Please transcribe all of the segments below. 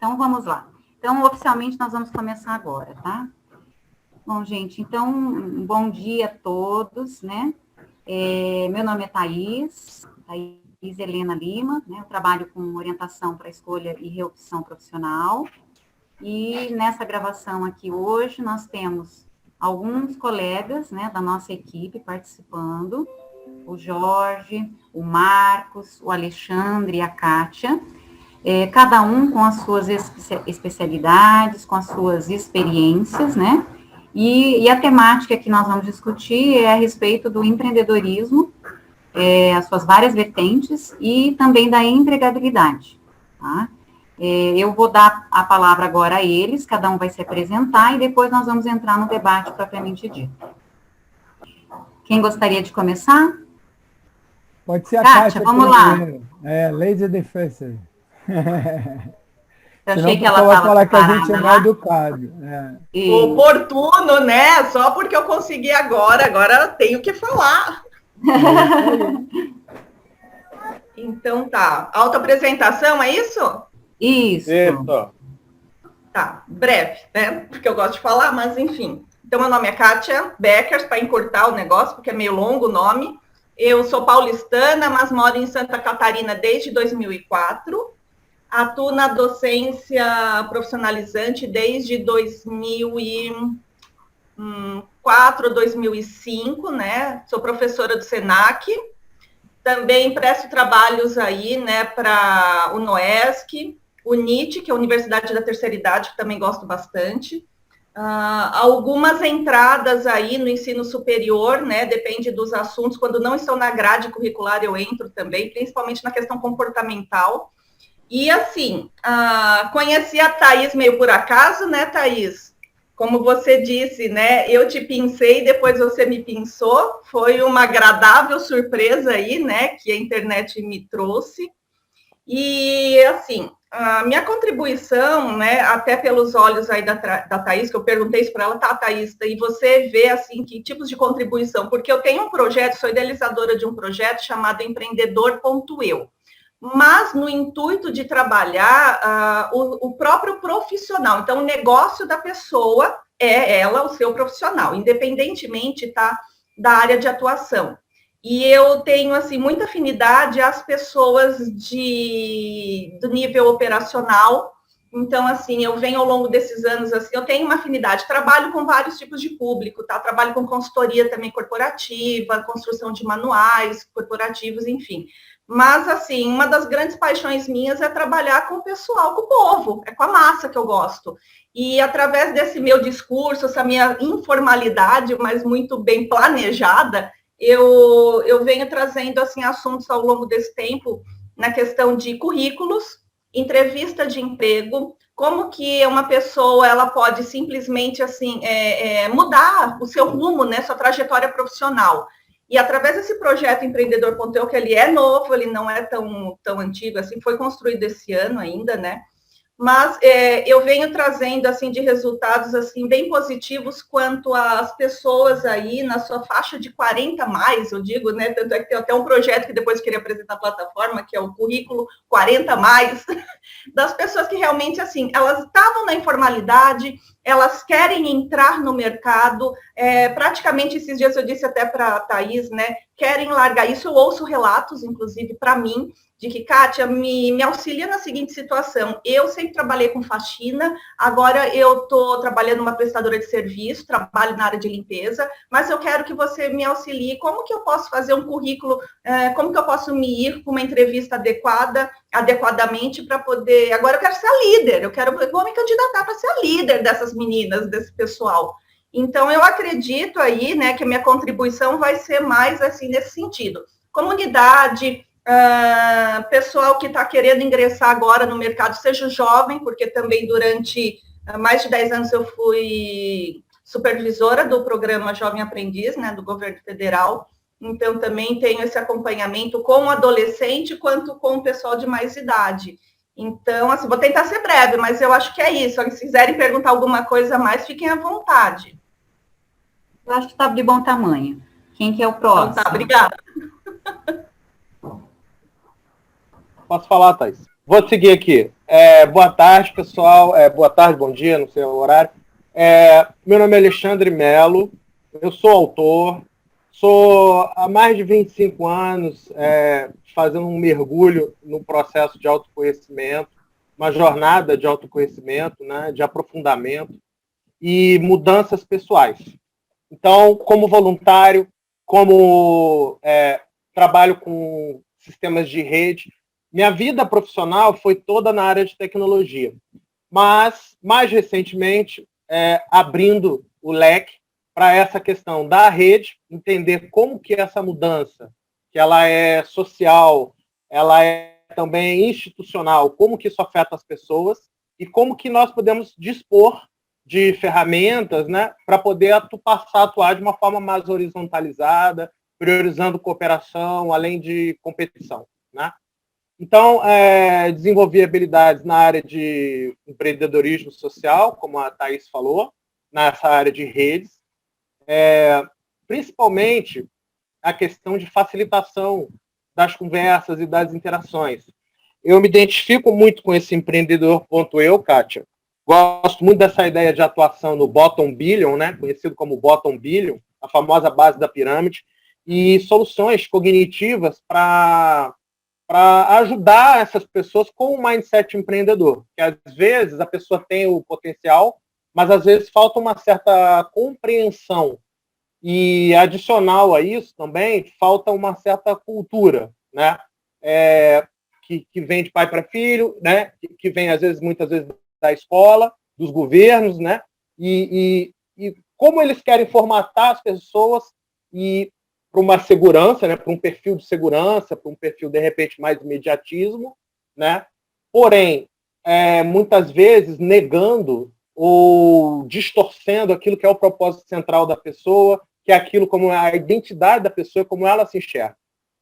Então, vamos lá. Então, oficialmente, nós vamos começar agora, tá? Bom, gente, então, bom dia a todos, né? Meu nome é Thaís Helena Lima, né? Eu trabalho com orientação para escolha e reopção profissional. E nessa gravação aqui hoje, nós temos alguns colegas, né, da nossa equipe participando, o Jorge, o Marcos, o Alexandre e a Kátia, cada um com as suas especialidades, com as suas experiências, né? E a temática que nós vamos discutir é a respeito do empreendedorismo, as suas várias vertentes e também da empregabilidade, tá? Eu vou dar a palavra agora a eles, cada um vai se apresentar e depois nós vamos entrar no debate propriamente dito. Quem gostaria de começar? Pode ser a Kátia, vamos lá. Lady Defense. Eu achei que ela estava falar que a gente é mal educado. Oportuno, né? Só porque eu consegui agora eu tenho que falar. Então tá. Autoapresentação, é isso? Isso. Tá, breve, né? Porque eu gosto de falar, mas enfim. Então, meu nome é Kátia Beckers, para encurtar o negócio, porque é meio longo o nome. Eu sou paulistana, mas moro em Santa Catarina desde 2004. Atuo na docência profissionalizante desde 2004, 2005, né? Sou professora do SENAC. Também presto trabalhos aí, né, para o UNOESC, o NIT, que é a Universidade da Terceira Idade, que também gosto bastante. Algumas entradas aí no ensino superior, né, depende dos assuntos. Quando não estão na grade curricular, eu entro também, principalmente na questão comportamental. E, assim, conheci a Thaís meio por acaso, né, Thaís? Como você disse, né, eu te pincei, depois você me pinçou. Foi uma agradável surpresa aí, né, que a internet me trouxe. E, assim, a minha contribuição, né, até pelos olhos aí da Thaís, que eu perguntei isso para ela, tá, Thaís, e você vê, assim, que tipos de contribuição? Porque eu tenho um projeto, sou idealizadora de um projeto chamado Empreendedor.eu, mas no intuito de trabalhar o próprio profissional. Então, o negócio da pessoa é ela, o seu profissional, independentemente, tá, da área de atuação. E eu tenho, assim, muita afinidade às pessoas do nível operacional. Então, assim, eu venho ao longo desses anos, assim, eu tenho uma afinidade. Trabalho com vários tipos de público, tá? Trabalho com consultoria também corporativa, construção de manuais corporativos, enfim. Mas, assim, uma das grandes paixões minhas é trabalhar com o pessoal, com o povo, é com a massa que eu gosto. E através desse meu discurso, essa minha informalidade, mas muito bem planejada, eu venho trazendo, assim, assuntos ao longo desse tempo na questão de currículos, entrevista de emprego, como que uma pessoa ela pode simplesmente, assim, mudar o seu rumo, né, sua trajetória profissional. E através desse projeto Empreendedor.eu, que ele é novo, ele não é tão antigo, assim, foi construído esse ano ainda, né? Mas eu venho trazendo, assim, de resultados, assim, bem positivos quanto às pessoas aí na sua faixa de 40 mais, eu digo, né? Tanto é que tem até um projeto que depois eu queria apresentar na plataforma, que é o currículo 40 mais, das pessoas que realmente, assim, elas estavam na informalidade, elas querem entrar no mercado, praticamente esses dias eu disse até para a Thaís, né? Querem largar isso, eu ouço relatos, inclusive, para mim, de que, Kátia, me auxilia na seguinte situação. Eu sempre trabalhei com faxina, agora eu estou trabalhando numa prestadora de serviço, trabalho na área de limpeza, mas eu quero que você me auxilie. Como que eu posso fazer um currículo, como que eu posso me ir com uma entrevista adequadamente para poder... Agora eu quero ser a líder, vou me candidatar para ser a líder dessas meninas, desse pessoal. Então, eu acredito aí, né, que a minha contribuição vai ser mais, assim, nesse sentido. Comunidade... pessoal que está querendo ingressar agora no mercado, seja jovem, porque também durante mais de 10 anos eu fui supervisora do programa Jovem Aprendiz, né, do governo federal, então também tenho esse acompanhamento com o adolescente quanto com o pessoal de mais idade. Então, assim, vou tentar ser breve, mas eu acho que é isso. Se quiserem perguntar alguma coisa a mais, fiquem à vontade. Eu acho que está de bom tamanho. Quem que é o próximo? Então tá, obrigada. Posso falar, Thaís? Vou seguir aqui. Boa tarde, pessoal. Boa tarde, bom dia, não sei o horário. Meu nome é Alexandre Melo, eu sou autor, sou há mais de 25 anos fazendo um mergulho no processo de autoconhecimento, uma jornada de autoconhecimento, né, de aprofundamento e mudanças pessoais. Então, como voluntário, como trabalho com sistemas de rede, minha vida profissional foi toda na área de tecnologia, mas, mais recentemente, abrindo o leque para essa questão da rede, entender como que essa mudança, que ela é social, ela é também institucional, como que isso afeta as pessoas e como que nós podemos dispor de ferramentas, né, para poder passar a atuar de uma forma mais horizontalizada, priorizando cooperação, além de competição, né? Então, desenvolvi habilidades na área de empreendedorismo social, como a Thaís falou, nessa área de redes, principalmente a questão de facilitação das conversas e das interações. Eu me identifico muito com esse empreendedor.eu, Kátia. Gosto muito dessa ideia de atuação no bottom billion, né, conhecido como bottom billion, a famosa base da pirâmide, e soluções cognitivas para ajudar essas pessoas com o mindset empreendedor. Que às vezes a pessoa tem o potencial, mas às vezes falta uma certa compreensão. E adicional a isso também, falta uma certa cultura, né? Que vem de pai para filho, né? Que vem, às vezes, muitas vezes, da escola, dos governos, né? E como eles querem formatar as pessoas e para uma segurança, né, para um perfil de segurança, para um perfil, de repente, mais de imediatismo, né? Porém, muitas vezes negando ou distorcendo aquilo que é o propósito central da pessoa, que é aquilo como a identidade da pessoa, como ela se enxerga.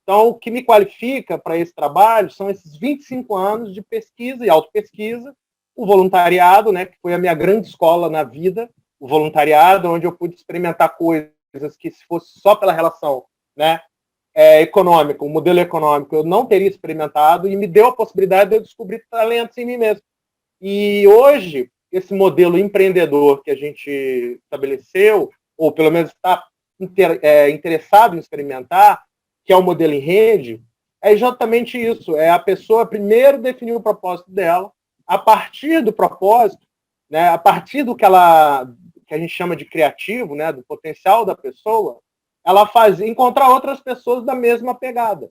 Então, o que me qualifica para esse trabalho são esses 25 anos de pesquisa e autopesquisa, o voluntariado, né, que foi a minha grande escola na vida, o voluntariado, onde eu pude experimentar coisas que, se fosse só pela relação, né, econômica, o modelo econômico, eu não teria experimentado, e me deu a possibilidade de eu descobrir talentos em mim mesmo. E hoje, esse modelo empreendedor que a gente estabeleceu, ou pelo menos está interessado em experimentar, que é o modelo em rede, é exatamente isso. É a pessoa primeiro definir o propósito dela, a partir do propósito, né, a partir do que a gente chama de criativo, né, do potencial da pessoa, ela encontrar outras pessoas da mesma pegada.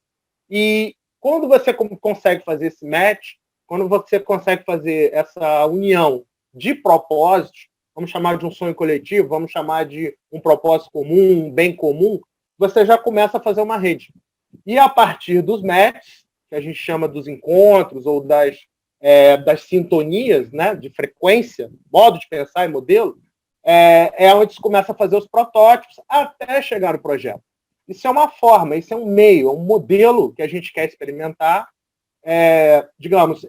E quando você consegue fazer esse match, quando você consegue fazer essa união de propósitos, vamos chamar de um sonho coletivo, vamos chamar de um propósito comum, um bem comum, você já começa a fazer uma rede. E a partir dos matches, que a gente chama dos encontros ou das sintonias, né, de frequência, modo de pensar e modelo, onde se começa a fazer os protótipos até chegar no projeto. Isso é uma forma, isso é um meio, é um modelo que a gente quer experimentar. Digamos,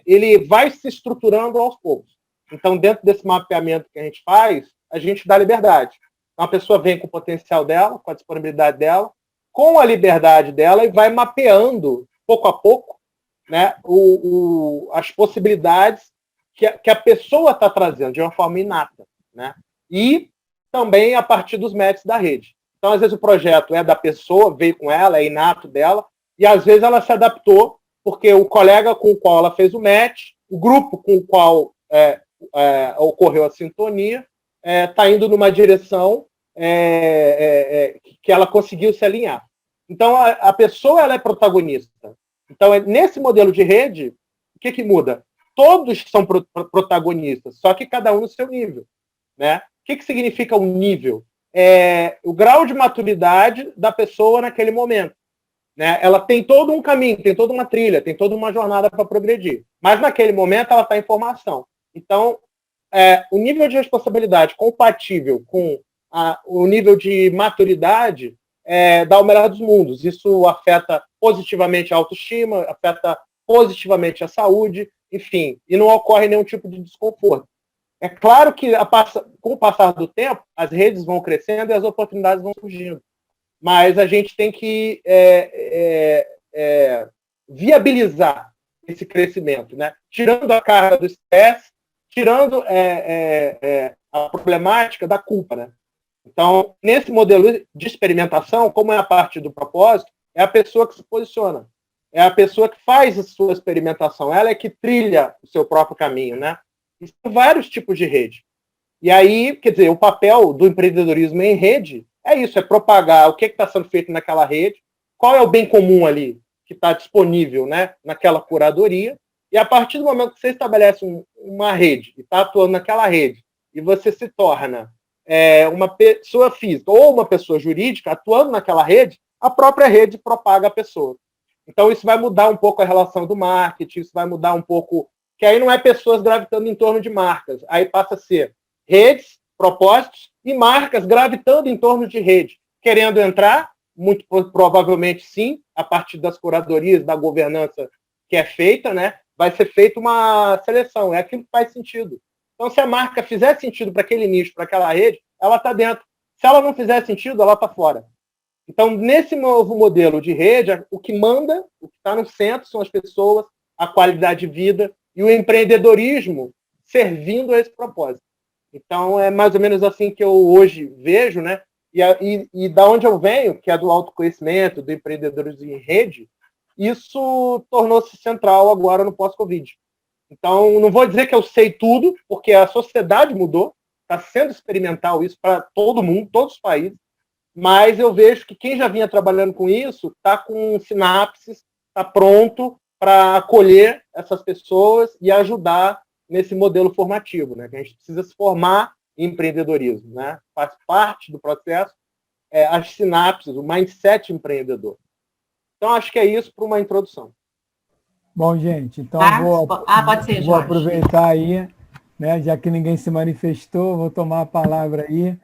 ele vai se estruturando aos poucos. Então, dentro desse mapeamento que a gente faz, a gente dá liberdade. Então, a pessoa vem com o potencial dela, com a disponibilidade dela, com a liberdade dela e vai mapeando, pouco a pouco, né, as possibilidades que a pessoa está trazendo de uma forma inata, né? E também a partir dos matches da rede. Então, às vezes, o projeto é da pessoa, veio com ela, é inato dela, e às vezes ela se adaptou porque o colega com o qual ela fez o match, o grupo com o qual ocorreu a sintonia, está indo numa direção que ela conseguiu se alinhar. Então, a pessoa ela é protagonista. Então, nesse modelo de rede, o que muda? Todos são protagonistas, só que cada um no seu nível, né? O que significa um nível? O grau de maturidade da pessoa naquele momento. Né? Ela tem todo um caminho, tem toda uma trilha, tem toda uma jornada para progredir. Mas naquele momento ela está em formação. Então, o nível de responsabilidade compatível com o nível de maturidade dá o melhor dos mundos. Isso afeta positivamente a autoestima, afeta positivamente a saúde, enfim, e não ocorre nenhum tipo de desconforto. É claro que, com o passar do tempo, as redes vão crescendo e as oportunidades vão surgindo. Mas a gente tem que viabilizar esse crescimento, né? Tirando a carga do estresse, tirando a problemática da culpa, né? Então, nesse modelo de experimentação, como é a parte do propósito, é a pessoa que se posiciona, é a pessoa que faz a sua experimentação, ela é que trilha o seu próprio caminho, né? E são vários tipos de rede. E aí, quer dizer, o papel do empreendedorismo em rede é isso, é propagar o que está sendo feito naquela rede, qual é o bem comum ali que está disponível, né, naquela curadoria, e a partir do momento que você estabelece uma rede e está atuando naquela rede, e você se torna uma pessoa física ou uma pessoa jurídica atuando naquela rede, a própria rede propaga a pessoa. Então, isso vai mudar um pouco a relação do marketing, isso vai mudar um pouco, que aí não é pessoas gravitando em torno de marcas, aí passa a ser redes, propósitos e marcas gravitando em torno de rede, querendo entrar, muito provavelmente sim, a partir das curadorias, da governança que é feita, né, vai ser feita uma seleção, é aquilo que faz sentido. Então, se a marca fizer sentido para aquele nicho, para aquela rede, ela está dentro. Se ela não fizer sentido, ela está fora. Então, nesse novo modelo de rede, o que manda, o que está no centro são as pessoas, a qualidade de vida e o empreendedorismo servindo a esse propósito. Então, é mais ou menos assim que eu hoje vejo, né? E da onde eu venho, que é do autoconhecimento, do empreendedorismo em rede, isso tornou-se central agora no pós-Covid. Então, não vou dizer que eu sei tudo, porque a sociedade mudou, está sendo experimental isso para todo mundo, todos os países, mas eu vejo que quem já vinha trabalhando com isso está com sinapses, está pronto para acolher essas pessoas e ajudar nesse modelo formativo, né? Que a gente precisa se formar em empreendedorismo, né? Faz parte do processo as sinapses, o mindset empreendedor. Então, acho que é isso para uma introdução. Bom, gente, então pode ser, vou Jorge. aproveitar aí, né, já que ninguém se manifestou, vou tomar a palavra aí.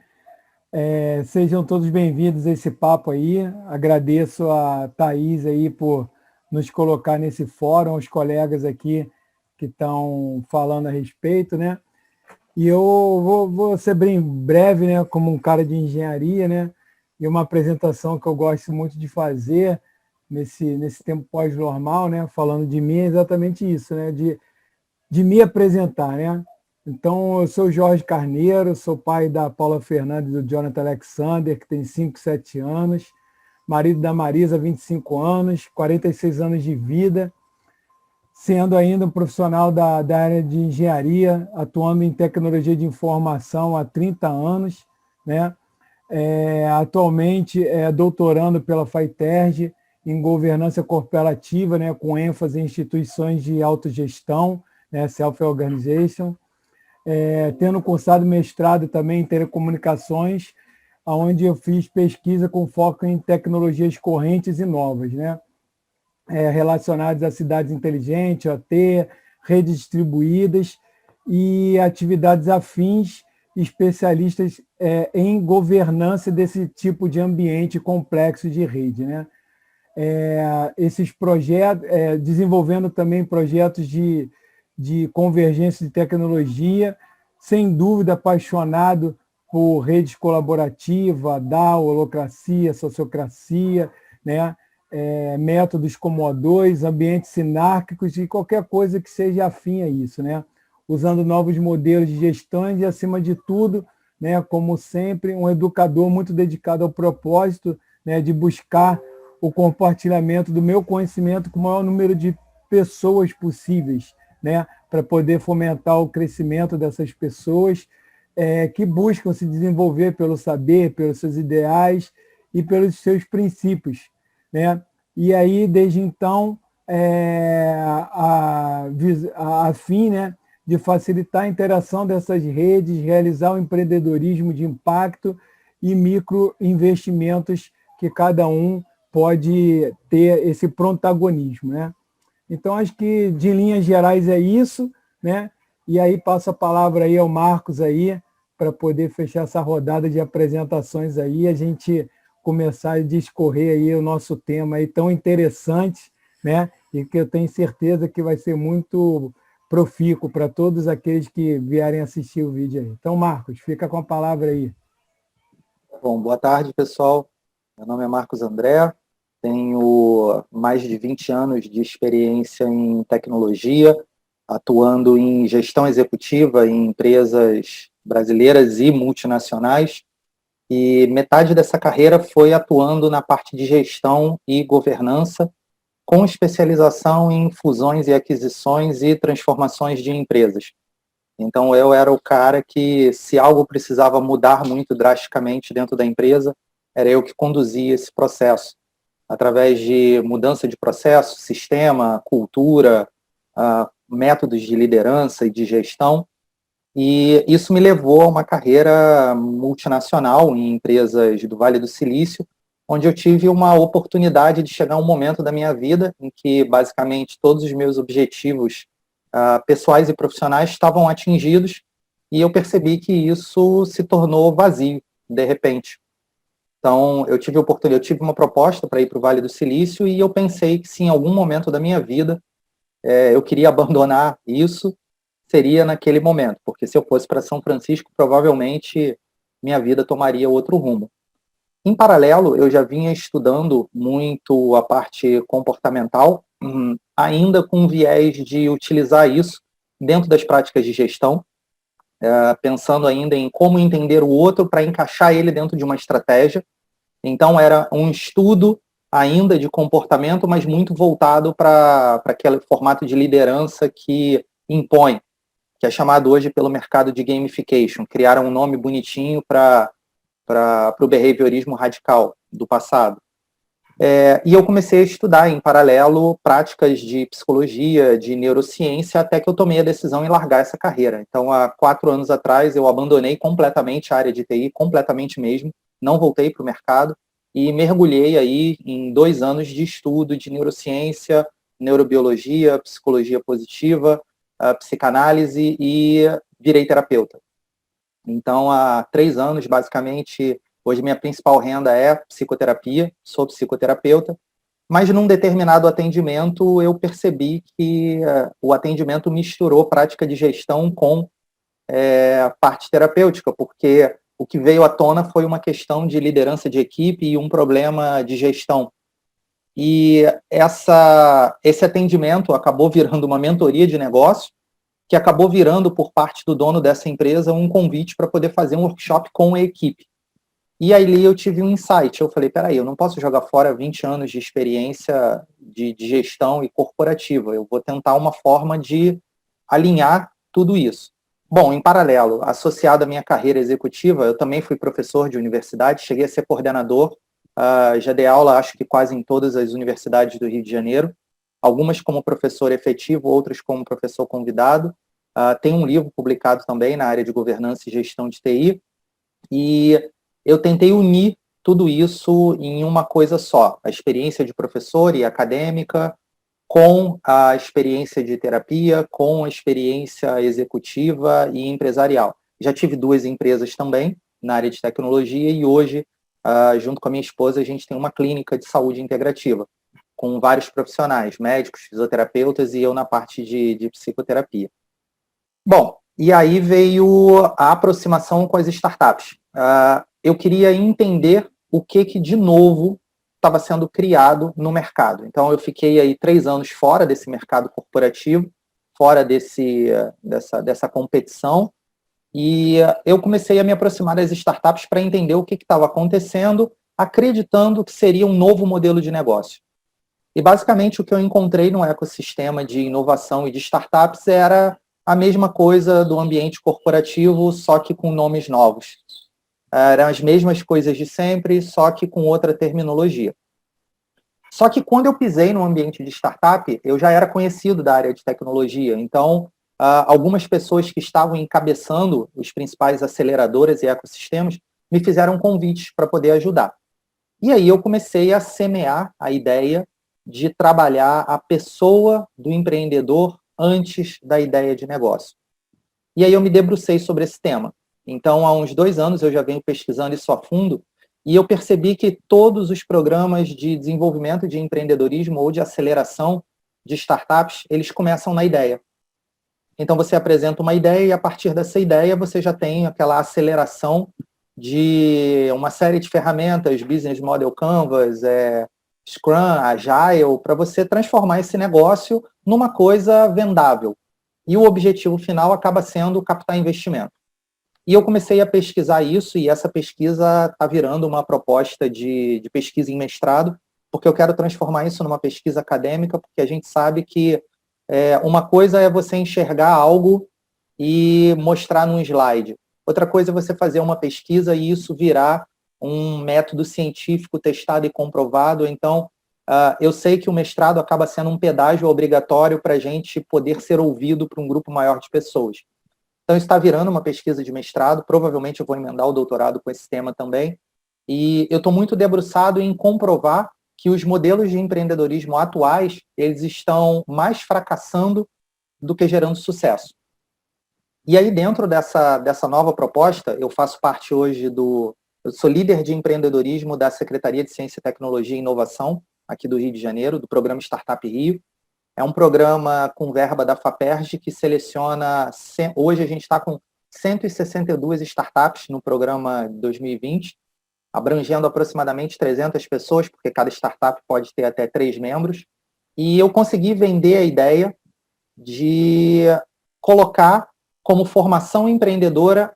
Sejam todos bem-vindos a esse papo aí. Agradeço a Thaís aí por nos colocar nesse fórum, os colegas aqui que estão falando a respeito, né? E eu vou ser bem breve, né, como um cara de engenharia, né? E uma apresentação que eu gosto muito de fazer nesse tempo pós-normal, né? Falando de mim, é exatamente isso, né? De me apresentar, né? Então, eu sou Jorge Carneiro, sou pai da Paula Fernandes e do Jonathan Alexander, que tem 5, 7 anos, marido da Marisa, 25 anos, 46 anos de vida, sendo ainda um profissional da área de engenharia, atuando em tecnologia de informação há 30 anos, né? Atualmente doutorando pela FAITERJ em governança corporativa, né, com ênfase em instituições de autogestão, né, self-organization, tendo cursado mestrado também em telecomunicações, onde eu fiz pesquisa com foco em tecnologias correntes e novas, né, relacionadas a cidades inteligentes, OT, redes distribuídas e atividades afins, especialistas em governança desse tipo de ambiente complexo de rede, né? Esses projetos, desenvolvendo também projetos de convergência de tecnologia, sem dúvida apaixonado por redes colaborativas, DAO, holocracia, sociocracia, né? Métodos como O2, ambientes sinárquicos e qualquer coisa que seja afim a isso, né? Usando novos modelos de gestão e, acima de tudo, né, como sempre, um educador muito dedicado ao propósito, né, de buscar o compartilhamento do meu conhecimento com o maior número de pessoas possíveis, né, para poder fomentar o crescimento dessas pessoas que buscam se desenvolver pelo saber, pelos seus ideais e pelos seus princípios, né? E aí, desde então, a fim, né, de facilitar a interação dessas redes, realizar o empreendedorismo de impacto e microinvestimentos que cada um pode ter esse protagonismo, né? Então, acho que, de linhas gerais, é isso, né? E aí passo a palavra aí ao Marcos aí, para poder fechar essa rodada de apresentações aí, a gente começar a discorrer aí o nosso tema aí tão interessante, né? E que eu tenho certeza que vai ser muito profícuo para todos aqueles que vierem assistir o vídeo aí. Então, Marcos, fica com a palavra aí. Bom, boa tarde, pessoal. Meu nome é Marcos André, tenho mais de 20 anos de experiência em tecnologia, atuando em gestão executiva em empresas brasileiras e multinacionais, e metade dessa carreira foi atuando na parte de gestão e governança, com especialização em fusões e aquisições e transformações de empresas. Então, eu era o cara que, se algo precisava mudar muito drasticamente dentro da empresa, era eu que conduzia esse processo, através de mudança de processo, sistema, cultura, métodos de liderança e de gestão. E isso me levou a uma carreira multinacional em empresas do Vale do Silício, onde eu tive uma oportunidade de chegar a um momento da minha vida em que, basicamente, todos os meus objetivos pessoais e profissionais estavam atingidos, e eu percebi que isso se tornou vazio, de repente. Então, eu tive uma proposta para ir para o Vale do Silício, e eu pensei que, se em algum momento da minha vida eu queria abandonar isso, seria naquele momento, porque se eu fosse para São Francisco, provavelmente minha vida tomaria outro rumo. Em paralelo, eu já vinha estudando muito a parte comportamental, ainda com viés de utilizar isso dentro das práticas de gestão, pensando ainda em como entender o outro para encaixar ele dentro de uma estratégia. Então, era um estudo ainda de comportamento, mas muito voltado para aquele formato de liderança que impõe, que é chamado hoje pelo mercado de gamification. Criaram um nome bonitinho para o behaviorismo radical do passado. E eu comecei a estudar em paralelo práticas de psicologia, de neurociência, até que eu tomei a decisão em largar essa carreira. Então, há 4 anos atrás, eu abandonei completamente a área de TI, completamente mesmo, não voltei para o mercado, e mergulhei aí em 2 anos de estudo de neurociência, neurobiologia, psicologia positiva, psicanálise, e virei terapeuta. Então, há 3 anos, basicamente, hoje minha principal renda é psicoterapia, sou psicoterapeuta, mas num determinado atendimento eu percebi que o atendimento misturou prática de gestão com a parte terapêutica, porque o que veio à tona foi uma questão de liderança de equipe e um problema de gestão. E esse atendimento acabou virando uma mentoria de negócio, que acabou virando, por parte do dono dessa empresa, um convite para poder fazer um workshop com a equipe. E aí eu tive um insight, eu falei, peraí, eu não posso jogar fora 20 anos de experiência de gestão e corporativa, eu vou tentar uma forma de alinhar tudo isso. Bom, em paralelo, associado à minha carreira executiva, eu também fui professor de universidade, cheguei a ser coordenador, já dei aula, acho que quase em todas as universidades do Rio de Janeiro, algumas como professor efetivo, outras como professor convidado. Tem um livro publicado também na área de governança e gestão de TI, e eu tentei unir tudo isso em uma coisa só, a experiência de professor e acadêmica, com a experiência de terapia, com a experiência executiva e empresarial. Já tive 2 empresas também na área de tecnologia, e hoje, junto com a minha esposa, a gente tem uma clínica de saúde integrativa, com vários profissionais, médicos, fisioterapeutas, e eu na parte de psicoterapia. Bom, e aí veio a aproximação com as startups. Eu queria entender o que de novo estava sendo criado no mercado. Então, eu fiquei aí 3 anos fora desse mercado corporativo, fora dessa competição, e eu comecei a me aproximar das startups para entender o que estava acontecendo, acreditando que seria um novo modelo de negócio. E, basicamente, o que eu encontrei no ecossistema de inovação e de startups era a mesma coisa do ambiente corporativo, só que com nomes novos. Eram as mesmas coisas de sempre, só que com outra terminologia. Só que quando eu pisei no ambiente de startup, eu já era conhecido da área de tecnologia. Então, algumas pessoas que estavam encabeçando os principais aceleradoras e ecossistemas me fizeram convites para poder ajudar. E aí eu comecei a semear a ideia de trabalhar a pessoa do empreendedor antes da ideia de negócio. E aí eu me debrucei sobre esse tema. Então, há uns 2 anos eu já venho pesquisando isso a fundo, e eu percebi que todos os programas de desenvolvimento de empreendedorismo ou de aceleração de startups, eles começam na ideia. Então, você apresenta uma ideia, e a partir dessa ideia você já tem aquela aceleração de uma série de ferramentas, Business Model Canvas, Scrum, Agile, para você transformar esse negócio numa coisa vendável. E o objetivo final acaba sendo captar investimento. E eu comecei a pesquisar isso, e essa pesquisa está virando uma proposta de pesquisa em mestrado, porque eu quero transformar isso numa pesquisa acadêmica, porque a gente sabe que uma coisa é você enxergar algo e mostrar num slide. Outra coisa é você fazer uma pesquisa e isso virar um método científico testado e comprovado. Então, eu sei que o mestrado acaba sendo um pedágio obrigatório para a gente poder ser ouvido por um grupo maior de pessoas. Então, isso está virando uma pesquisa de mestrado, provavelmente eu vou emendar o doutorado com esse tema também, e eu estou muito debruçado em comprovar que os modelos de empreendedorismo atuais, eles estão mais fracassando do que gerando sucesso. E aí, dentro dessa nova proposta, eu faço parte hoje eu sou líder de empreendedorismo da Secretaria de Ciência, Tecnologia e Inovação, aqui do Rio de Janeiro, do programa Startup Rio. É um programa com verba da FAPERJ que seleciona, hoje a gente está com 162 startups no programa 2020, abrangendo aproximadamente 300 pessoas, porque cada startup pode ter até 3 membros. E eu consegui vender a ideia de colocar como formação empreendedora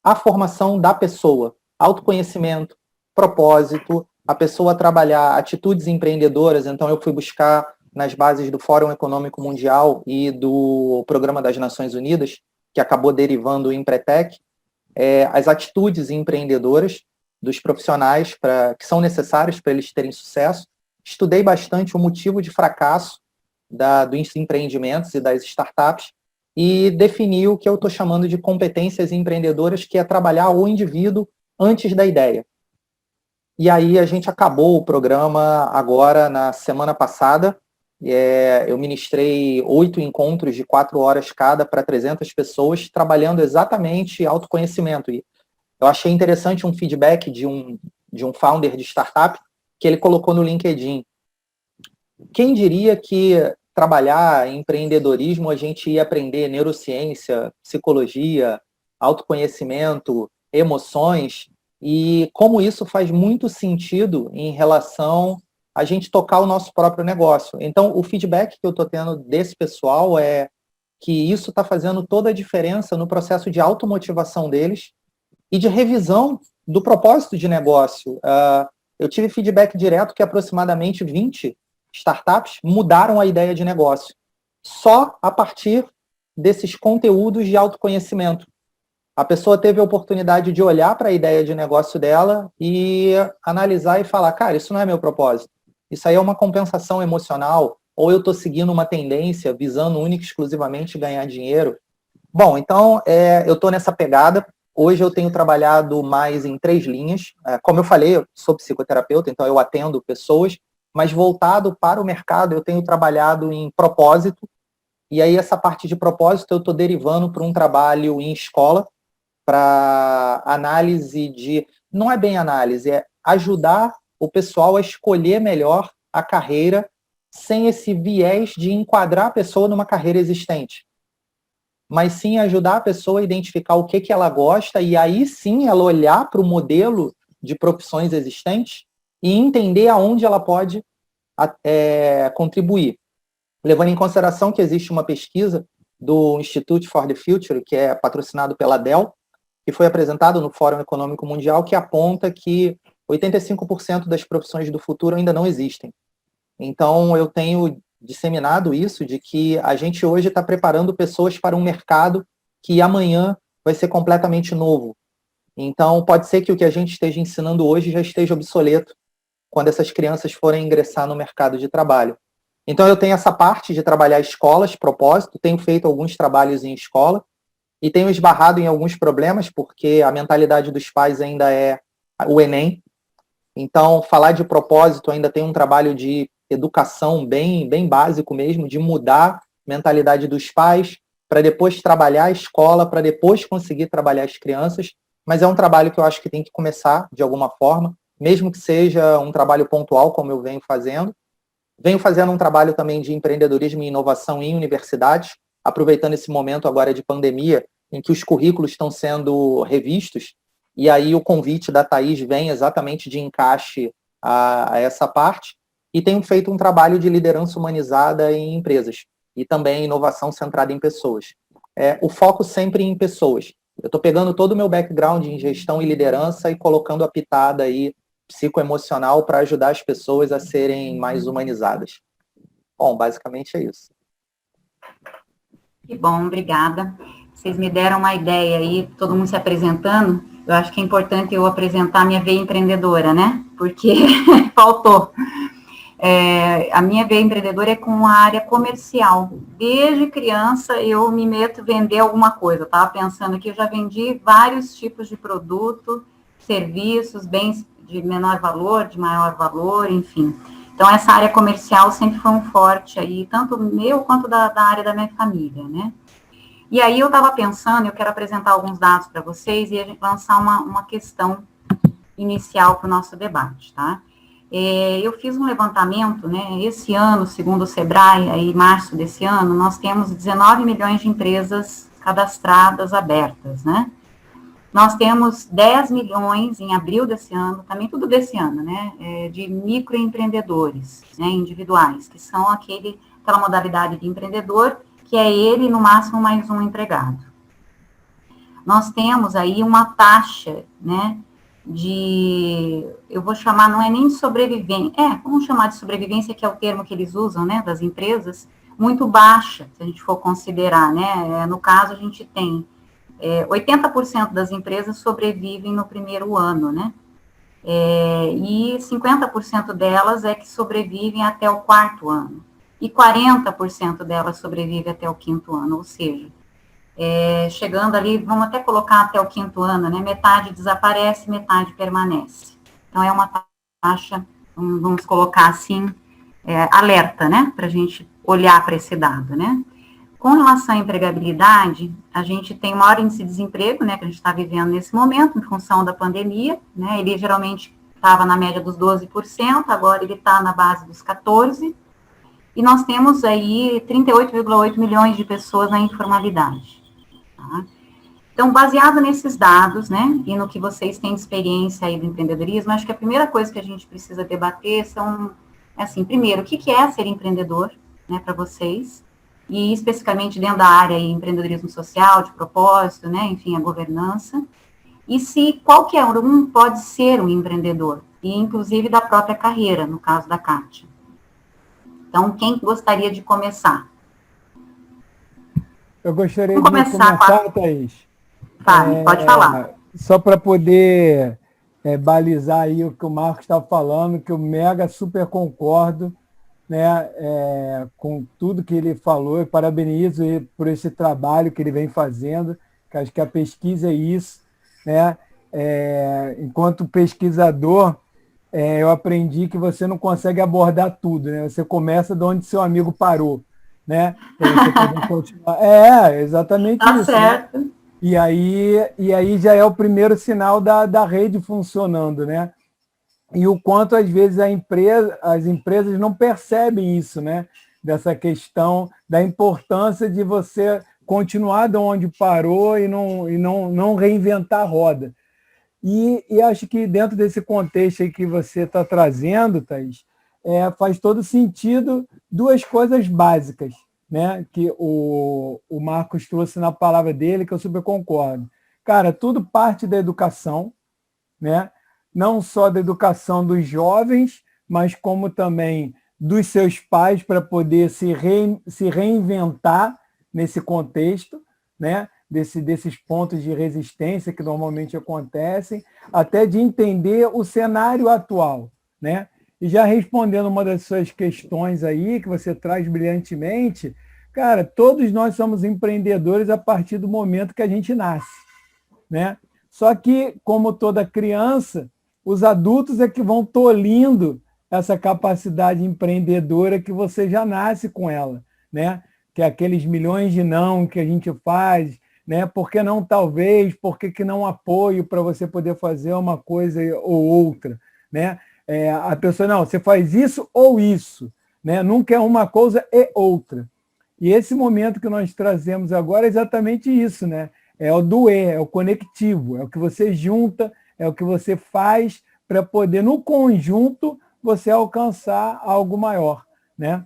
a formação da pessoa, autoconhecimento, propósito, a pessoa trabalhar atitudes empreendedoras. Então eu fui buscar nas bases do Fórum Econômico Mundial e do Programa das Nações Unidas, que acabou derivando o Empretec, as atitudes empreendedoras dos profissionais que são necessárias para eles terem sucesso. Estudei bastante o motivo de fracasso dos empreendimentos e das startups e defini o que eu estou chamando de competências empreendedoras, que é trabalhar o indivíduo antes da ideia. E aí a gente acabou o programa agora na semana passada. Eu ministrei 8 encontros de 4 horas cada para 300 pessoas, trabalhando exatamente autoconhecimento. E eu achei interessante um feedback de um founder de startup que ele colocou no LinkedIn. Quem diria que trabalhar em empreendedorismo a gente ia aprender neurociência, psicologia, autoconhecimento, emoções, e como isso faz muito sentido em relação a gente tocar o nosso próprio negócio. Então, o feedback que eu estou tendo desse pessoal é que isso está fazendo toda a diferença no processo de automotivação deles e de revisão do propósito de negócio. Eu tive feedback direto que aproximadamente 20 startups mudaram a ideia de negócio, só a partir desses conteúdos de autoconhecimento. A pessoa teve a oportunidade de olhar para a ideia de negócio dela e analisar e falar, cara, isso não é meu propósito. Isso aí é uma compensação emocional, ou eu estou seguindo uma tendência visando única e exclusivamente ganhar dinheiro. Bom, então, eu estou nessa pegada. Hoje eu tenho trabalhado mais em 3 linhas. Como eu falei, eu sou psicoterapeuta, então eu atendo pessoas, mas voltado para o mercado, eu tenho trabalhado em propósito. E aí essa parte de propósito eu estou derivando para um trabalho em escola, para análise de... Não é bem análise, é ajudar o pessoal a escolher melhor a carreira sem esse viés de enquadrar a pessoa numa carreira existente. Mas sim ajudar a pessoa a identificar o que ela gosta e aí sim ela olhar para o modelo de profissões existentes e entender aonde ela pode contribuir. Levando em consideração que existe uma pesquisa do Institute for the Future, que é patrocinado pela Dell, que foi apresentado no Fórum Econômico Mundial, que aponta que 85% das profissões do futuro ainda não existem. Então, eu tenho disseminado isso, de que a gente hoje está preparando pessoas para um mercado que amanhã vai ser completamente novo. Então, pode ser que o que a gente esteja ensinando hoje já esteja obsoleto quando essas crianças forem ingressar no mercado de trabalho. Então, eu tenho essa parte de trabalhar escolas, propósito, tenho feito alguns trabalhos em escola e tenho esbarrado em alguns problemas, porque a mentalidade dos pais ainda é o Enem. Então, falar de propósito ainda tem um trabalho de educação bem básico mesmo, de mudar a mentalidade dos pais, para depois trabalhar a escola, para depois conseguir trabalhar as crianças. Mas é um trabalho que eu acho que tem que começar de alguma forma, mesmo que seja um trabalho pontual, como eu venho fazendo. Venho fazendo um trabalho também de empreendedorismo e inovação em universidades, aproveitando esse momento agora de pandemia, em que os currículos estão sendo revistos, e aí o convite da Thaís vem exatamente de encaixe a essa parte. e tenho feito um trabalho de liderança humanizada em empresas e também inovação centrada em pessoas. O foco sempre em pessoas. Eu estou pegando todo o meu background em gestão e liderança e colocando a pitada aí psicoemocional para ajudar as pessoas a serem mais humanizadas. Bom, basicamente é isso. Que bom, obrigada. Vocês me deram uma ideia aí, todo mundo se apresentando. Eu acho que é importante eu apresentar a minha veia empreendedora, né? Porque faltou. A minha veia empreendedora é com a área comercial. Desde criança eu me meto a vender alguma coisa. Eu estava pensando aqui, eu já vendi vários tipos de produto, serviços, bens de menor valor, de maior valor, enfim. Então, essa área comercial sempre foi um forte aí, tanto meu quanto da área da minha família, né? E aí eu estava pensando, eu quero apresentar alguns dados para vocês e a gente lançar uma questão inicial para o nosso debate, tá? Eu fiz um levantamento, né? Esse ano, segundo o Sebrae, aí março desse ano, nós temos 19 milhões de empresas cadastradas, abertas, né? Nós temos 10 milhões em abril desse ano, também tudo desse ano, né, de microempreendedores, né, individuais, que são aquela modalidade de empreendedor, que é ele, no máximo, mais um empregado. Nós temos aí uma taxa, né, eu vou chamar, não é nem de sobrevivência, vamos chamar de sobrevivência, que é o termo que eles usam, né, das empresas, muito baixa, se a gente for considerar, né, no caso, a gente tem 80% das empresas sobrevivem no primeiro ano, né? E 50% delas é que sobrevivem até o quarto ano. E 40% delas sobrevivem até o quinto ano, ou seja, chegando ali, vamos até colocar até o quinto ano, né? Metade desaparece, metade permanece. Então, é uma taxa, vamos colocar assim, alerta, né? Para a gente olhar para esse dado, né? Com relação à empregabilidade, a gente tem o maior índice de desemprego, né, que a gente está vivendo nesse momento, em função da pandemia, né, ele geralmente estava na média dos 12%, agora ele está na base dos 14%, e nós temos aí 38,8 milhões de pessoas na informalidade. Tá? Então, baseado nesses dados, né, e no que vocês têm de experiência aí do empreendedorismo, acho que a primeira coisa que a gente precisa debater são, assim, primeiro, o que é ser empreendedor, né, para vocês, e especificamente dentro da área de empreendedorismo social, de propósito, né, enfim, a governança, e se qualquer um pode ser um empreendedor, e inclusive da própria carreira, no caso da Kátia. Então, quem gostaria de começar? Eu gostaria de começar, Thaís. Pode falar. Só para poder balizar aí o que o Marcos estava falando, que eu mega super concordo, né, com tudo que ele falou, e parabenizo ele por esse trabalho que ele vem fazendo, que acho que a pesquisa é isso, né? Enquanto pesquisador, eu aprendi que você não consegue abordar tudo, né? Você começa de onde seu amigo parou, né? Para você poder continuar. Exatamente tá isso. Certo. Né? E aí já é o primeiro sinal da rede funcionando, né? E o quanto, às vezes, as empresas não percebem isso, né? Dessa questão da importância de você continuar de onde parou e não reinventar a roda. E acho que dentro desse contexto aí que você está trazendo, Thaís, faz todo sentido duas coisas básicas, né? Que o Marcos trouxe na palavra dele, que eu super concordo. Cara, tudo parte da educação, né? Não só da educação dos jovens, mas como também dos seus pais, para poder se reinventar nesse contexto, né? Desses pontos de resistência que normalmente acontecem, até de entender o cenário atual, né? E já respondendo uma das suas questões aí, que você traz brilhantemente, cara, todos nós somos empreendedores a partir do momento que a gente nasce, né? Só que, como toda criança, os adultos é que vão tolhindo essa capacidade empreendedora que você já nasce com ela, né? Que é aqueles milhões de não que a gente faz, né? Por que não talvez? Por que não apoio para você poder fazer uma coisa ou outra, né? A pessoa, não, você faz isso ou isso, né? Nunca é uma coisa e outra. E esse momento que nós trazemos agora é exatamente isso, né? É o do é o conectivo, é o que você junta, é o que você faz para poder, no conjunto, você alcançar algo maior, né?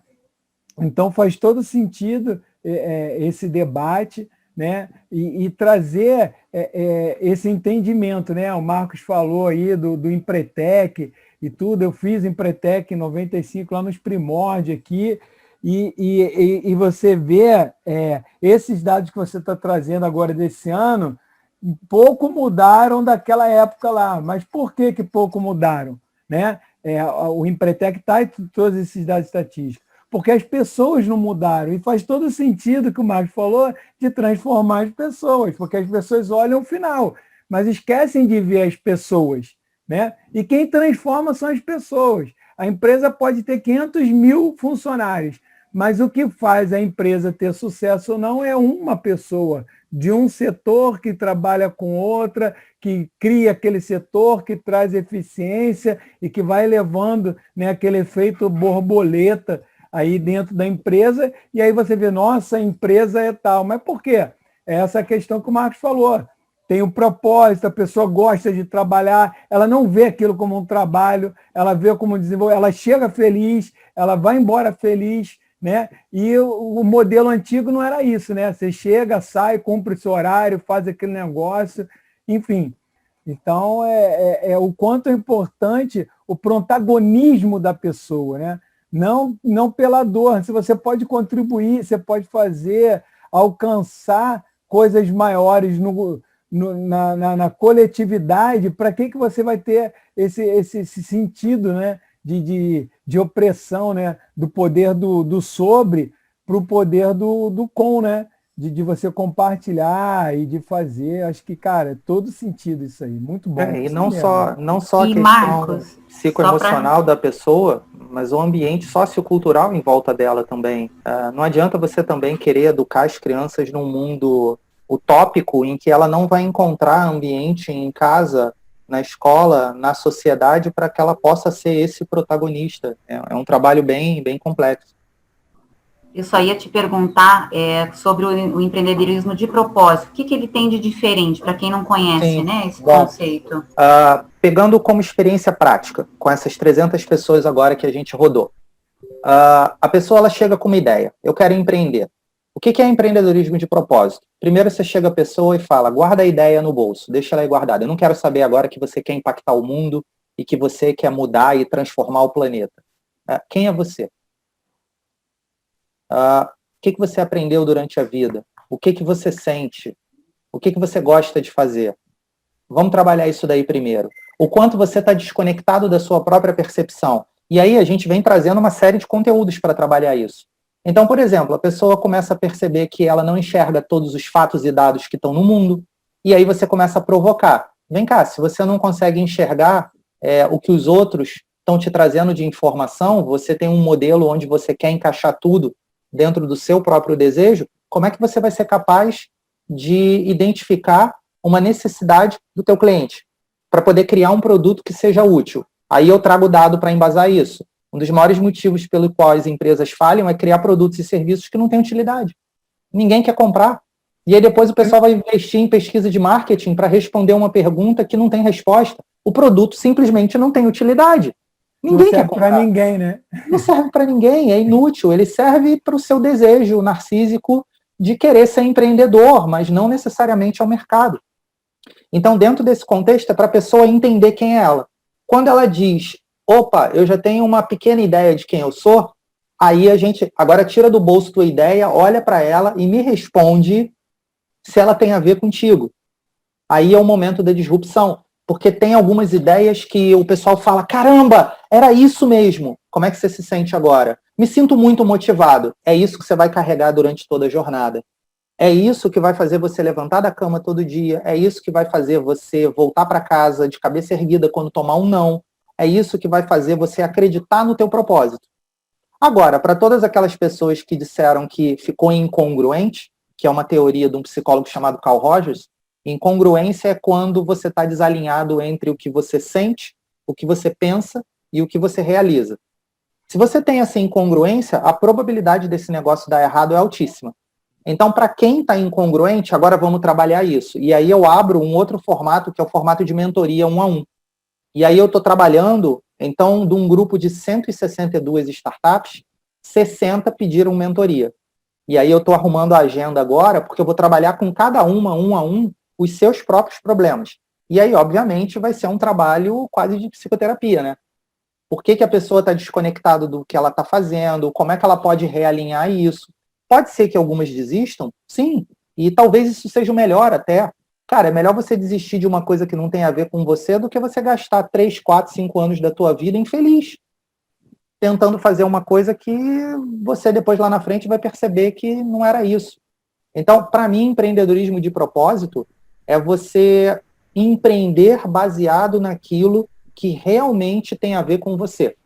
Então faz todo sentido esse debate, né? E trazer esse entendimento, né? O Marcos falou aí do Empretec e tudo. Eu fiz Empretec em 95 lá nos primórdios aqui, e você vê esses dados que você está trazendo agora desse ano, pouco mudaram daquela época lá. Mas por que pouco mudaram, né? O Empretec está em todos esses dados estatísticos, porque as pessoas não mudaram, e faz todo sentido que o Marcos falou de transformar as pessoas, porque as pessoas olham o final, mas esquecem de ver as pessoas, né? E quem transforma são as pessoas. A empresa pode ter 500 mil funcionários, mas o que faz a empresa ter sucesso ou não é uma pessoa de um setor que trabalha com outra, que cria aquele setor, que traz eficiência e que vai levando, né, aquele efeito borboleta aí dentro da empresa, e aí você vê, nossa, a empresa é tal. Mas por quê? É essa questão que o Marcos falou. Tem um propósito, a pessoa gosta de trabalhar, ela não vê aquilo como um trabalho, ela vê como desenvolver, ela chega feliz, ela vai embora feliz, né? E o modelo antigo não era isso, né? Você chega, sai, cumpre o seu horário, faz aquele negócio, enfim. Então, o quanto é importante o protagonismo da pessoa, né? Não pela dor. Se você pode contribuir, você pode fazer, alcançar coisas maiores na coletividade. Para que você vai ter esse sentido, né, de opressão, né, do poder do sobre para o poder do com, né? De você compartilhar e de fazer. Acho que, cara, é todo sentido isso aí. Muito bom. E não só a E questão Marcos, psicoemocional da pessoa, mas o ambiente sociocultural em volta dela também. Não adianta você também querer educar as crianças num mundo utópico em que ela não vai encontrar ambiente em casa, na escola, na sociedade, para que ela possa ser esse protagonista. É um trabalho bem, bem complexo. eu só ia te perguntar sobre o empreendedorismo de propósito. O que ele tem de diferente, para quem não conhece, Sim, né, esse bom, conceito? Pegando como experiência prática, com essas 300 pessoas agora que a gente rodou, a pessoa ela chega com uma ideia, eu quero empreender. O que é empreendedorismo de propósito? Primeiro você chega a pessoa e fala, guarda a ideia no bolso, deixa ela aí guardada. Eu não quero saber agora que você quer impactar o mundo e que você quer mudar e transformar o planeta. Quem é você? O que você aprendeu durante a vida? O que você sente? O que você gosta de fazer? Vamos trabalhar isso daí primeiro. O quanto você está desconectado da sua própria percepção. E aí a gente vem trazendo uma série de conteúdos para trabalhar isso. Então, por exemplo, a pessoa começa a perceber que ela não enxerga todos os fatos e dados que estão no mundo, e aí você começa a provocar. Vem cá, se você não consegue enxergar o que os outros estão te trazendo de informação, você tem um modelo onde você quer encaixar tudo dentro do seu próprio desejo, como é que você vai ser capaz de identificar uma necessidade do teu cliente para poder criar um produto que seja útil? Aí eu trago dado para embasar isso. Um dos maiores motivos pelo qual as empresas falham é criar produtos e serviços que não têm utilidade. Ninguém quer comprar. E aí depois o pessoal vai investir em pesquisa de marketing para responder uma pergunta que não tem resposta. O produto simplesmente não tem utilidade. Ninguém quer comprar. Para ninguém, né? Não serve para ninguém, é inútil. Ele serve para o seu desejo narcísico de querer ser empreendedor, mas não necessariamente ao mercado. Então, dentro desse contexto, é para a pessoa entender quem é ela. Quando ela diz, opa, eu já tenho uma pequena ideia de quem eu sou, aí a gente agora tira do bolso tua ideia, olha para ela e me responde se ela tem a ver contigo. Aí é o momento da disrupção, porque tem algumas ideias que o pessoal fala, caramba, era isso mesmo. Como é que você se sente agora? Me sinto muito motivado. É isso que você vai carregar durante toda a jornada. É isso que vai fazer você levantar da cama todo dia. É isso que vai fazer você voltar para casa de cabeça erguida quando tomar um não. É isso que vai fazer você acreditar no teu propósito. Agora, para todas aquelas pessoas que disseram que ficou incongruente, que é uma teoria de um psicólogo chamado Carl Rogers, incongruência é quando você está desalinhado entre o que você sente, o que você pensa e o que você realiza. Se você tem essa incongruência, a probabilidade desse negócio dar errado é altíssima. Então, para quem está incongruente, agora vamos trabalhar isso. E aí eu abro um outro formato, que é o formato de mentoria 1-a-1. E aí eu estou trabalhando Então, de um grupo de 162 startups, 60 pediram mentoria. E aí eu estou arrumando a agenda agora, porque eu vou trabalhar com cada uma, um a um, os seus próprios problemas. E aí, obviamente, vai ser um trabalho quase de psicoterapia, né? Por que a pessoa está desconectada do que ela está fazendo? Como é que ela pode realinhar isso? Pode ser que algumas desistam? Sim. E talvez isso seja o melhor até. Cara, é melhor você desistir de uma coisa que não tem a ver com você do que você gastar 3, 4, 5 anos da tua vida infeliz, tentando fazer uma coisa que você depois lá na frente vai perceber que não era isso. Então, para mim, empreendedorismo de propósito é você empreender baseado naquilo que realmente tem a ver com você.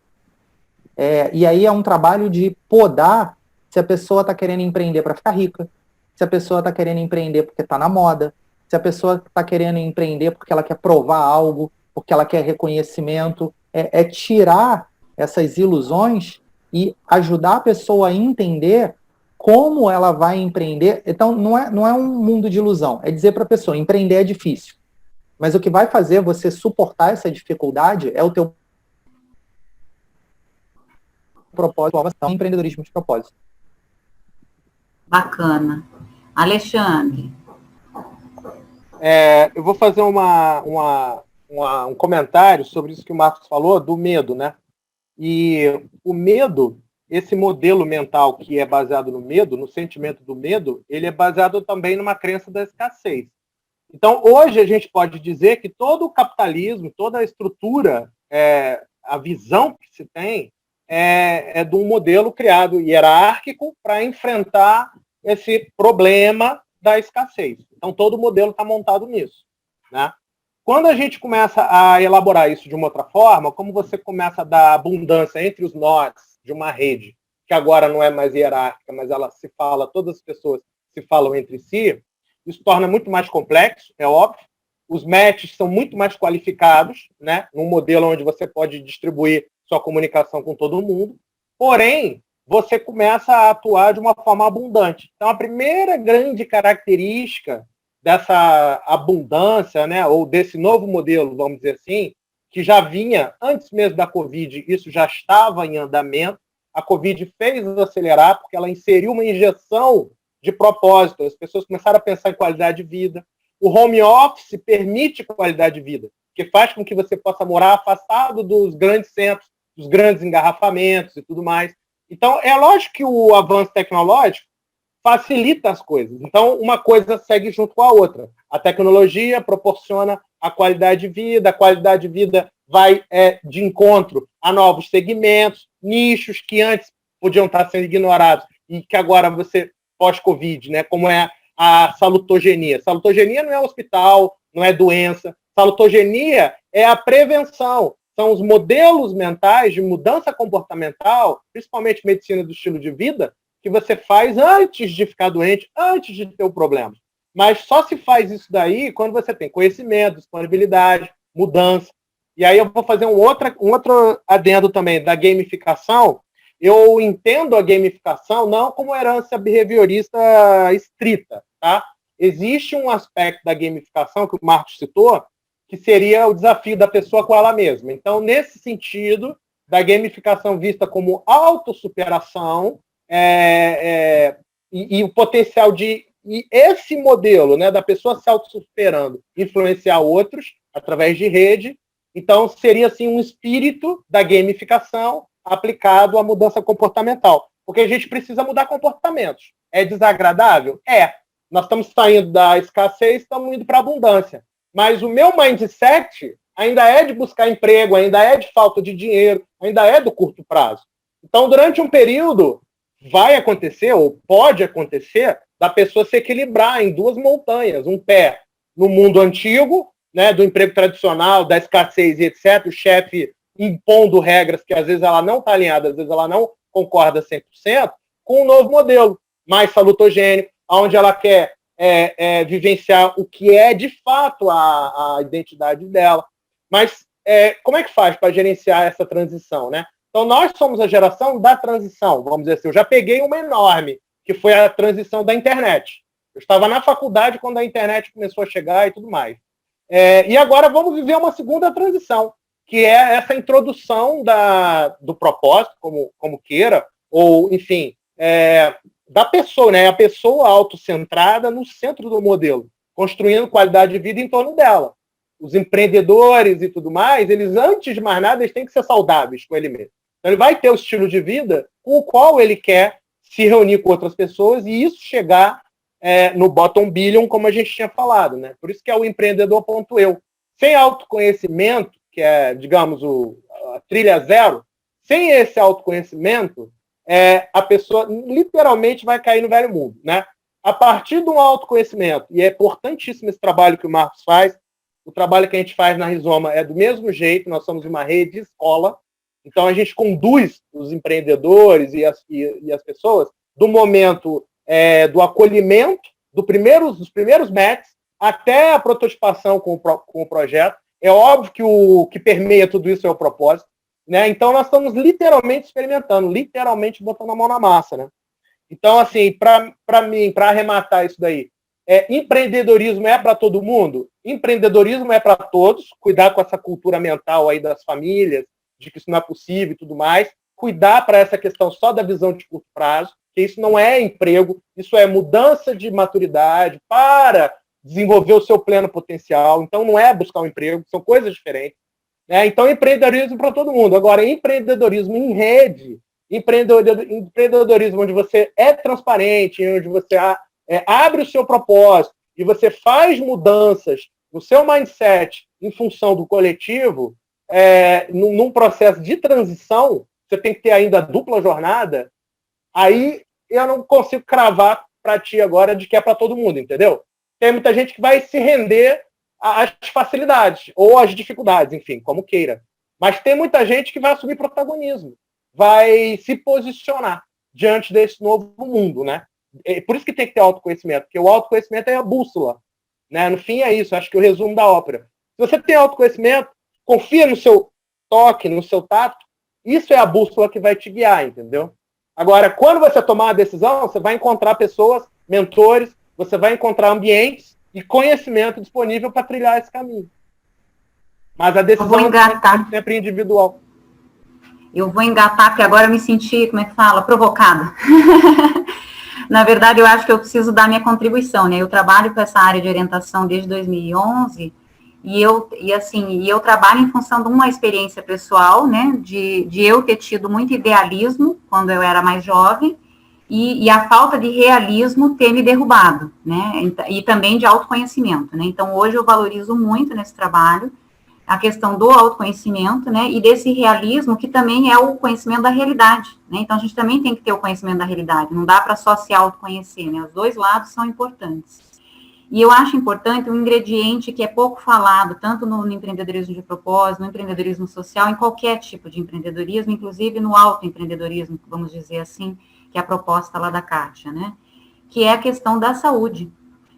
E aí é um trabalho de podar se a pessoa está querendo empreender para ficar rica, se a pessoa está querendo empreender porque está na moda, se a pessoa está querendo empreender porque ela quer provar algo, porque ela quer reconhecimento. É tirar essas ilusões e ajudar a pessoa a entender como ela vai empreender. Então, não é um mundo de ilusão. É dizer para a pessoa, empreender é difícil. Mas o que vai fazer você suportar essa dificuldade é o teu propósito, empreendedorismo de propósito. Bacana. Alexandre. Eu vou fazer um comentário sobre isso que o Marcos falou, do medo, né? E o medo, esse modelo mental que é baseado no medo, no sentimento do medo, ele é baseado também numa crença da escassez. Então, hoje a gente pode dizer que todo o capitalismo, toda a estrutura, a visão que se tem é de um modelo criado hierárquico para enfrentar esse problema da escassez. Então, todo o modelo está montado nisso, né? Quando a gente começa a elaborar isso de uma outra forma, como você começa a dar abundância entre os nós de uma rede, que agora não é mais hierárquica, mas ela se fala, todas as pessoas se falam entre si, isso torna muito mais complexo, é óbvio. Os matches são muito mais qualificados, né? Num modelo onde você pode distribuir sua comunicação com todo mundo. Porém, você começa a atuar de uma forma abundante. Então, a primeira grande característica dessa abundância, né, ou desse novo modelo, vamos dizer assim, que já vinha antes mesmo da Covid, isso já estava em andamento, a Covid fez acelerar porque ela inseriu uma injeção de propósito, as pessoas começaram a pensar em qualidade de vida. O home office permite qualidade de vida, que faz com que você possa morar afastado dos grandes centros, dos grandes engarrafamentos e tudo mais. Então, é lógico que o avanço tecnológico facilita as coisas. Então, uma coisa segue junto com a outra. A tecnologia proporciona a qualidade de vida vai de encontro a novos segmentos, nichos que antes podiam estar sendo ignorados e que agora você, pós-Covid, né, como é a salutogenia. Salutogenia não é hospital, não é doença. Salutogenia é a prevenção. São os modelos mentais de mudança comportamental, principalmente medicina do estilo de vida, que você faz antes de ficar doente, antes de ter o problema. Mas só se faz isso daí quando você tem conhecimento, disponibilidade, mudança. E aí eu vou fazer um outro adendo também da gamificação. Eu entendo a gamificação não como herança behaviorista estrita, tá? Existe um aspecto da gamificação que o Marcos citou, que seria o desafio da pessoa com ela mesma. Então, nesse sentido, da gamificação vista como autossuperação, e o potencial de esse modelo, né, da pessoa se autossuperando, influenciar outros através de rede, então seria assim um espírito da gamificação aplicado à mudança comportamental, porque a gente precisa mudar comportamentos. É desagradável? Nós estamos saindo da escassez, estamos indo para a abundância, mas o meu mindset ainda é de buscar emprego, ainda é de falta de dinheiro, ainda é do curto prazo. Então, durante um período, vai acontecer, ou pode acontecer, da pessoa se equilibrar em duas montanhas. Um pé no mundo antigo, né, do emprego tradicional, da escassez e etc., o chefe impondo regras que às vezes ela não está alinhada, às vezes ela não concorda 100%, com um novo modelo, mais salutogênico, onde ela quer vivenciar o que é de fato a identidade dela. Mas como é que faz para gerenciar essa transição, né? Então, nós somos a geração da transição, vamos dizer assim. Eu já peguei uma enorme, que foi a transição da internet. Eu estava na faculdade quando a internet começou a chegar e tudo mais. E agora vamos viver uma segunda transição, que é essa introdução do propósito, como queira, ou, enfim, da pessoa, né? A pessoa autocentrada no centro do modelo, construindo qualidade de vida em torno dela. Os empreendedores e tudo mais, eles, antes de mais nada, eles têm que ser saudáveis com ele mesmo. Então, ele vai ter o estilo de vida com o qual ele quer se reunir com outras pessoas e isso chegar no bottom billion, como a gente tinha falado, né? Por isso que é o empreendedor.eu. Sem autoconhecimento, que é, digamos, a trilha zero, sem esse autoconhecimento, a pessoa literalmente vai cair no velho mundo, né? A partir de um autoconhecimento, e é importantíssimo esse trabalho que o Marcos faz, o trabalho que a gente faz na Rizoma é do mesmo jeito, nós somos uma rede de escola, então a gente conduz os empreendedores e as pessoas do momento do acolhimento, dos primeiros matches, até a prototipação com o projeto. É óbvio que o que permeia tudo isso é o propósito, né? Então nós estamos literalmente experimentando, literalmente botando a mão na massa, né? Então, assim, para mim, para arrematar isso daí, empreendedorismo é para todo mundo? Empreendedorismo é para todos, cuidar com essa cultura mental aí das famílias, de que isso não é possível e tudo mais, cuidar para essa questão só da visão de curto prazo, que isso não é emprego, isso é mudança de maturidade para desenvolver o seu pleno potencial, então não é buscar um emprego, são coisas diferentes, né? Então, empreendedorismo para todo mundo. Agora, empreendedorismo em rede, empreendedorismo onde você é transparente, onde você abre o seu propósito e você faz mudanças no seu mindset em função do coletivo, num processo de transição, você tem que ter ainda a dupla jornada, aí eu não consigo cravar para ti agora de que é para todo mundo, entendeu? Tem muita gente que vai se render às facilidades ou às dificuldades, enfim, como queira. Mas tem muita gente que vai assumir protagonismo, vai se posicionar diante desse novo mundo, né? Por isso que tem que ter autoconhecimento, porque o autoconhecimento é a bússola, né? No fim é isso, acho que é o resumo da ópera. Se você tem autoconhecimento, confia no seu toque, no seu tato, isso é a bússola que vai te guiar, entendeu? Agora, quando você tomar a decisão, você vai encontrar pessoas, mentores, você vai encontrar ambientes e conhecimento disponível para trilhar esse caminho. Mas a decisão é sempre individual. Eu vou engatar, porque agora eu me senti, como é que fala, provocada. Na verdade, eu acho que eu preciso dar minha contribuição, né? Eu trabalho com essa área de orientação desde 2011 e eu trabalho em função de uma experiência pessoal, né? De eu ter tido muito idealismo quando eu era mais jovem e a falta de realismo ter me derrubado, né? E também de autoconhecimento, né? Então, hoje eu valorizo muito nesse trabalho a questão do autoconhecimento, né, e desse realismo, que também é o conhecimento da realidade, né, então a gente também tem que ter o conhecimento da realidade, não dá para só se autoconhecer, né, os dois lados são importantes. E eu acho importante um ingrediente que é pouco falado, tanto no empreendedorismo de propósito, no empreendedorismo social, em qualquer tipo de empreendedorismo, inclusive no autoempreendedorismo, vamos dizer assim, que é a proposta lá da Kátia, né, que é a questão da saúde.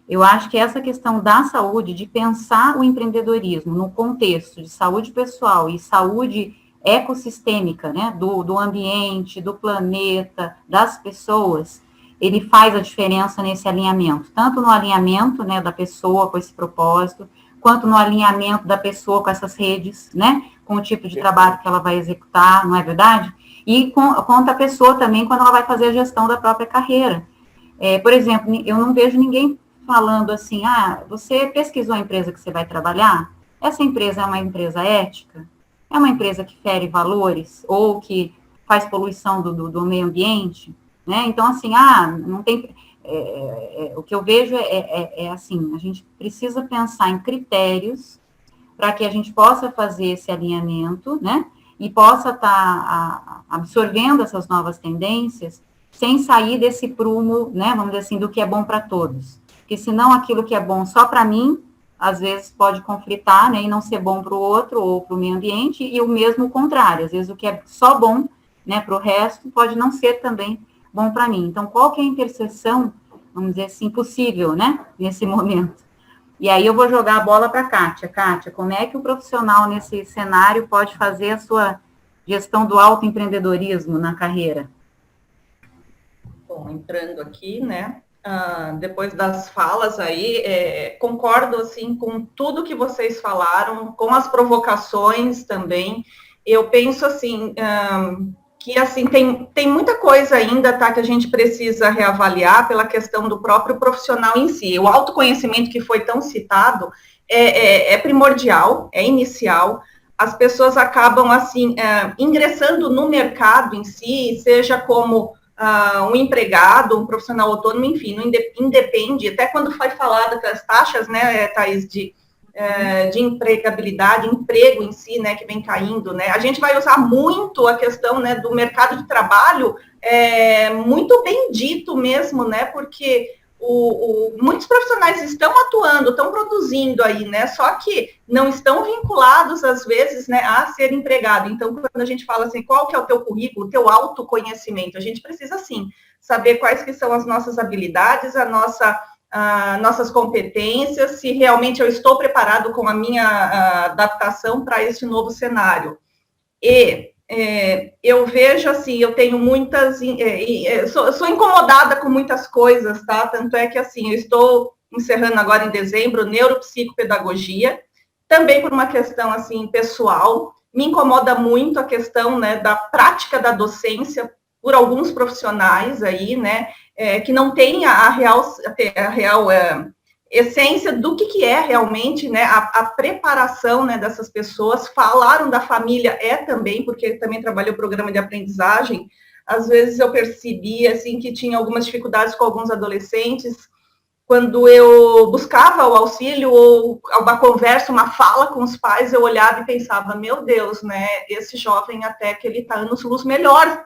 Eu acho que essa questão da saúde, de pensar o empreendedorismo no contexto de saúde pessoal e saúde ecossistêmica, né, do ambiente, do planeta, das pessoas, ele faz a diferença nesse alinhamento, tanto no alinhamento, né, da pessoa com esse propósito, quanto no alinhamento da pessoa com essas redes, né, com o tipo de trabalho que ela vai executar, não é verdade? E quanto a pessoa também, quando ela vai fazer a gestão da própria carreira. Por exemplo, eu não vejo ninguém falando assim, você pesquisou a empresa que você vai trabalhar? Essa empresa é uma empresa ética? É uma empresa que fere valores? Ou que faz poluição do meio ambiente? Né? Então, assim, não tem... o que eu vejo é assim, a gente precisa pensar em critérios para que a gente possa fazer esse alinhamento, né? E possa estar absorvendo essas novas tendências sem sair desse prumo, né? Vamos dizer assim, do que é bom para todos. Porque senão aquilo que é bom só para mim, às vezes pode conflitar, né, e não ser bom para o outro ou para o meio ambiente, e o mesmo contrário, às vezes o que é só bom, né, para o resto, pode não ser também bom para mim. Então, qual que é a interseção, vamos dizer assim, possível, né, nesse momento? E aí eu vou jogar a bola para a Kátia. Kátia, como é que o profissional nesse cenário pode fazer a sua gestão do autoempreendedorismo na carreira? Bom, entrando aqui, né, depois das falas aí, concordo, assim, com tudo que vocês falaram, com as provocações também. Eu penso, assim, que, assim, tem muita coisa ainda, tá, que a gente precisa reavaliar pela questão do próprio profissional em si. O autoconhecimento que foi tão citado é primordial, é inicial. As pessoas acabam, assim, ingressando no mercado em si, seja como um empregado, um profissional autônomo, enfim, não independe, até quando foi falado que as taxas, né, Thaís, de empregabilidade, emprego em si, né, que vem caindo, né, a gente vai usar muito a questão, né, do mercado de trabalho, muito bem dito mesmo, né, porque muitos profissionais estão atuando, estão produzindo aí, né, só que não estão vinculados, às vezes, né, a ser empregado. Então, quando a gente fala assim, qual que é o teu currículo, o teu autoconhecimento, a gente precisa, sim, saber quais que são as nossas habilidades, nossas competências, se realmente eu estou preparado com a minha adaptação para esse novo cenário. E eu vejo, assim, eu tenho muitas... sou incomodada com muitas coisas, tá? Tanto é que, assim, eu estou encerrando agora em dezembro neuropsicopedagogia, também por uma questão, assim, pessoal. Me incomoda muito a questão, né, da prática da docência por alguns profissionais aí, né, que não tem a real essência do que é realmente, né, a preparação, né, dessas pessoas. Falaram da família, também, porque também trabalhei o programa de aprendizagem, às vezes eu percebi, assim, que tinha algumas dificuldades com alguns adolescentes, quando eu buscava o auxílio ou uma conversa, uma fala com os pais, eu olhava e pensava, meu Deus, né, esse jovem até que ele está anos-luz melhor,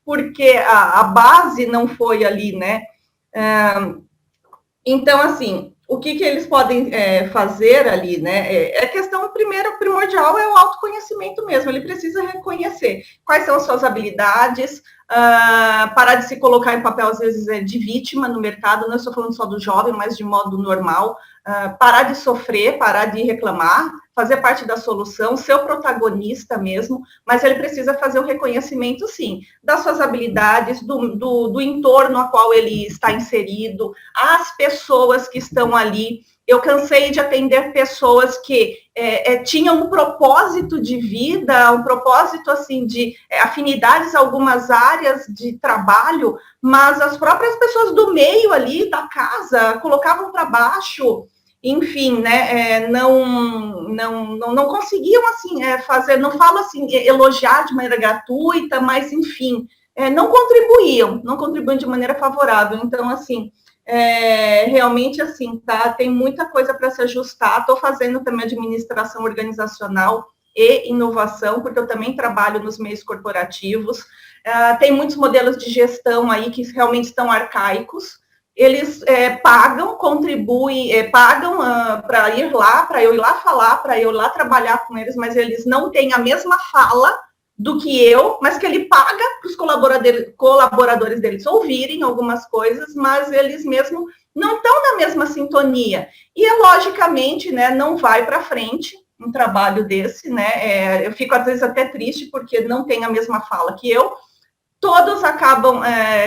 porque a base não foi ali, né, então, assim, o que eles podem fazer ali, né? A questão primordial é o autoconhecimento mesmo. Ele precisa reconhecer quais são as suas habilidades, parar de se colocar em papel, às vezes, de vítima no mercado. Não estou falando só do jovem, mas de modo normal. Parar de sofrer, parar de reclamar, fazer parte da solução, ser o protagonista mesmo, mas ele precisa fazer o reconhecimento, sim, das suas habilidades, do entorno a qual ele está inserido, as pessoas que estão ali. Eu cansei de atender pessoas que tinham um propósito de vida, um propósito, assim, de afinidades em algumas áreas de trabalho, mas as próprias pessoas do meio ali, da casa, colocavam para baixo, enfim, né, não conseguiam, assim, fazer, não falo assim, elogiar de maneira gratuita, mas, enfim, não contribuíam de maneira favorável. Então, assim, realmente, assim, tá, tem muita coisa para se ajustar. Estou fazendo também administração organizacional e inovação, porque eu também trabalho nos meios corporativos. Tem muitos modelos de gestão aí que realmente estão arcaicos. Eles pagam, contribuem, pagam para ir lá, para eu ir lá falar, para eu ir lá trabalhar com eles, mas eles não têm a mesma fala do que eu, mas que ele paga para os colaboradores deles ouvirem algumas coisas, mas eles mesmos não estão na mesma sintonia. E, logicamente, né, não vai para frente um trabalho desse, né? Eu fico, às vezes, até triste, porque não tem a mesma fala que eu. Todos acabam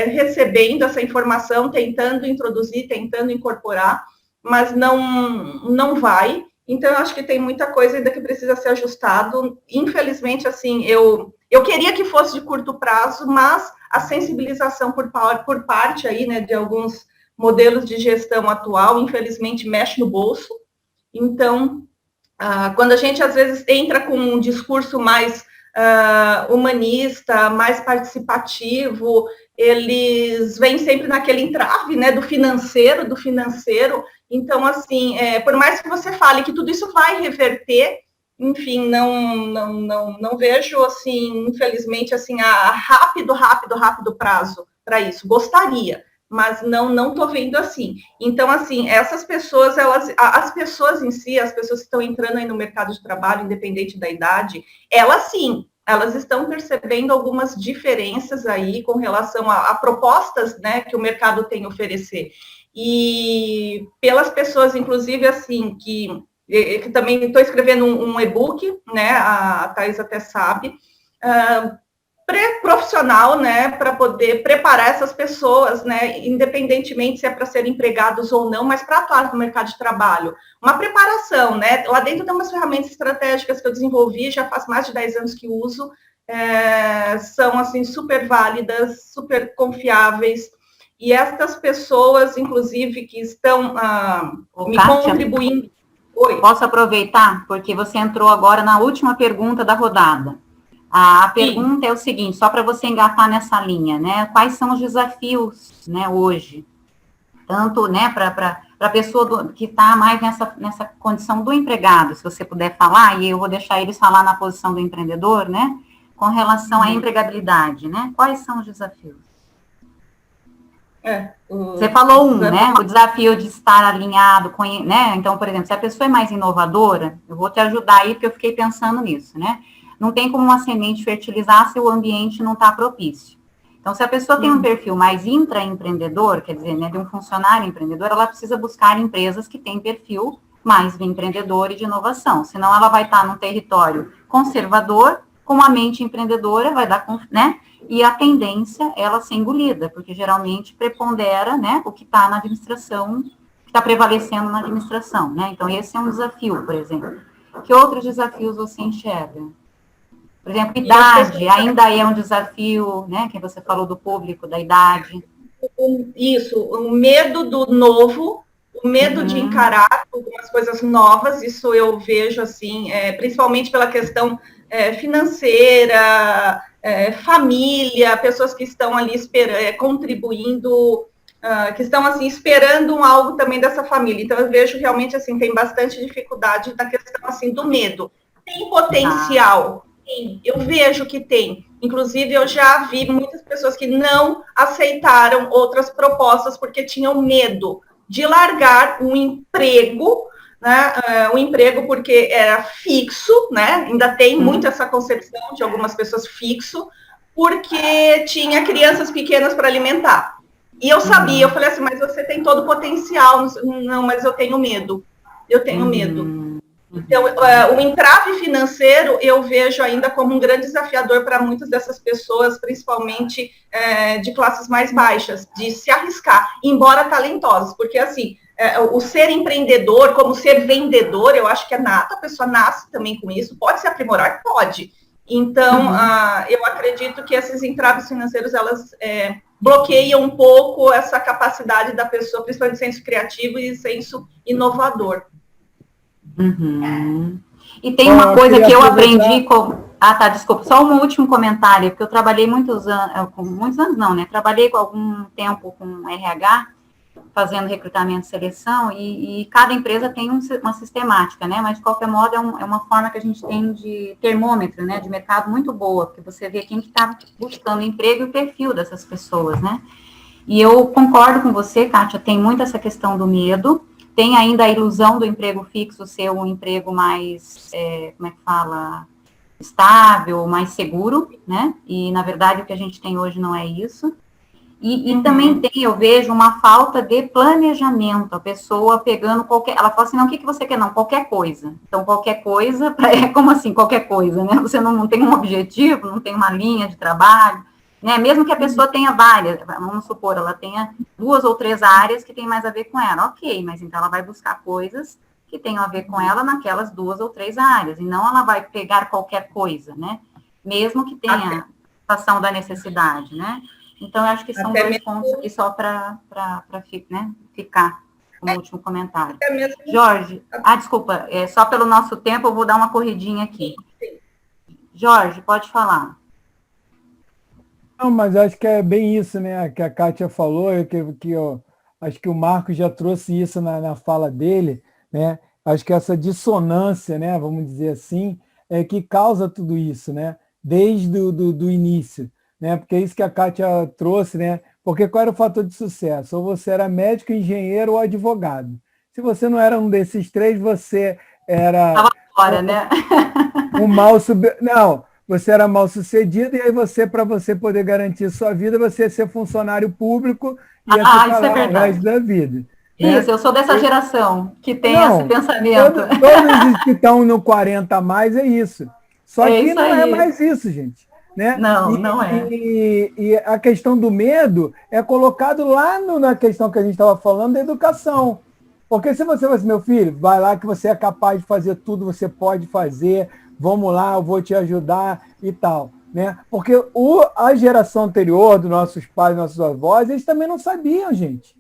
recebendo essa informação, tentando introduzir, tentando incorporar, mas não vai. Então, eu acho que tem muita coisa ainda que precisa ser ajustado. Infelizmente, assim, eu queria que fosse de curto prazo, mas a sensibilização por parte aí, né, de alguns modelos de gestão atual, infelizmente, mexe no bolso. Então, quando a gente, às vezes, entra com um discurso mais humanista, mais participativo, eles vêm sempre naquele entrave, né, do financeiro. Então, assim, por mais que você fale que tudo isso vai reverter, enfim, não vejo, assim, infelizmente, assim, a rápido prazo para isso. Gostaria, mas não estou vendo assim. Então, assim, essas pessoas, as pessoas em si, as pessoas que estão entrando aí no mercado de trabalho, independente da idade, elas sim, elas estão percebendo algumas diferenças aí com relação a propostas, né, que o mercado tem a oferecer. E pelas pessoas, inclusive, assim, que também estou escrevendo um e-book, né, a Thaís até sabe, profissional, né, para poder preparar essas pessoas, né, independentemente se é para serem empregados ou não, mas para atuar no mercado de trabalho. Uma preparação, né, lá dentro tem umas ferramentas estratégicas que eu desenvolvi, já faz mais de 10 anos que uso, são, assim, super válidas, super confiáveis, e estas pessoas, inclusive, que estão me Kátia, contribuindo... Oi. Posso aproveitar? Porque você entrou agora na última pergunta da rodada. A pergunta é o seguinte, só para você engatar nessa linha, né? Quais são os desafios, né, hoje? Tanto, né, para a pessoa que está mais nessa condição do empregado, se você puder falar, e eu vou deixar eles falar na posição do empreendedor, né? Com relação à empregabilidade, né? Quais são os desafios? Você falou né? O desafio de estar alinhado com, né? Então, por exemplo, se a pessoa é mais inovadora, eu vou te ajudar aí, porque eu fiquei pensando nisso, né? Não tem como uma semente fertilizar se o ambiente não está propício. Então, se a pessoa tem um perfil mais intraempreendedor, quer dizer, né, de um funcionário empreendedor, ela precisa buscar empresas que têm perfil mais de empreendedor e de inovação. Senão, ela vai estar num território conservador, com uma mente empreendedora, vai dar, né? E a tendência é ela ser engolida, porque geralmente prepondera, né, o que está na administração, que está prevalecendo na administração, né? Então, esse é um desafio, por exemplo. Que outros desafios você enxerga? Por exemplo, idade, ainda é um desafio, né? Que você falou do público, da idade. Isso, o medo do novo, o medo de encarar algumas coisas novas, isso eu vejo, assim, principalmente pela questão financeira, família, pessoas que estão ali contribuindo, que estão, assim, esperando algo também dessa família. Então, eu vejo realmente, assim, tem bastante dificuldade na questão, assim, do medo. Tem potencial, tem, eu vejo que tem. Inclusive, eu já vi muitas pessoas que não aceitaram outras propostas porque tinham medo de largar um emprego, né? Um emprego porque era fixo, né? Ainda tem muito essa concepção de algumas pessoas fixo, porque tinha crianças pequenas para alimentar. E eu sabia, eu falei assim, mas você tem todo o potencial. Não, mas eu tenho medo. Eu tenho medo. Então, o entrave financeiro eu vejo ainda como um grande desafiador para muitas dessas pessoas, principalmente de classes mais baixas, de se arriscar, embora talentosos, porque assim, o ser empreendedor, como ser vendedor, eu acho que é nato, a pessoa nasce também com isso, pode se aprimorar? Pode. Então, eu acredito que esses entraves financeiros, elas bloqueiam um pouco essa capacidade da pessoa, principalmente senso criativo e senso inovador. E tem uma coisa que eu aprendi com... tá, desculpa, só um último comentário, porque eu trabalhei muitos anos não, né? Trabalhei com algum tempo com RH, fazendo recrutamento e seleção, e cada empresa tem uma sistemática, né? Mas, de qualquer modo, é uma forma que a gente tem de termômetro, né? De mercado muito boa, porque você vê quem que está buscando emprego e o perfil dessas pessoas, né? E eu concordo com você, Kátia, tem muito essa questão do medo, tem ainda a ilusão do emprego fixo ser um emprego mais, como é que fala, estável, mais seguro, né? E, na verdade, o que a gente tem hoje não é isso. E também tem, eu vejo, uma falta de planejamento, a pessoa pegando ela fala assim, não, o que você quer? Não, qualquer coisa. Então, qualquer coisa, como assim, qualquer coisa, né? Você não tem um objetivo, não tem uma linha de trabalho, né? Mesmo que a pessoa tenha várias, vamos supor, ela tenha 2 ou 3 áreas que tem mais a ver com ela, ok, mas então ela vai buscar coisas que tenham a ver com ela naquelas 2 ou 3 áreas, e não ela vai pegar qualquer coisa, né? Mesmo que tenha a ação da necessidade, né? Então, eu acho que são 2 pontos aqui só para né, ficar como último comentário. Jorge, desculpa, só pelo nosso tempo eu vou dar uma corridinha aqui. Jorge, pode falar. Não, mas acho que é bem isso, né, que a Kátia falou, acho que o Marcos já trouxe isso na fala dele, né, acho que essa dissonância, né, vamos dizer assim, é que causa tudo isso, né, desde do início, né, porque é isso que a Kátia trouxe, né, porque qual era o fator de sucesso? Ou você era médico, engenheiro ou advogado. Se você não era um desses 3, você era... Estava fora, né? Não, você era mal sucedido, e aí para você poder garantir sua vida, você ia ser funcionário público e ia ficar lá o resto da vida. Né? Isso, eu sou dessa geração que tem esse pensamento. Todos os que estão no 40 a mais é isso. Só que não é mais isso, gente. né? Não é. E a questão do medo é colocado lá na questão que a gente estava falando da educação. Porque se você vai assim, meu filho, vai lá que você é capaz de fazer tudo, você pode fazer, vamos lá, eu vou te ajudar e tal. Né? Porque a geração anterior dos nossos pais, nossos avós, eles também não sabiam, gente.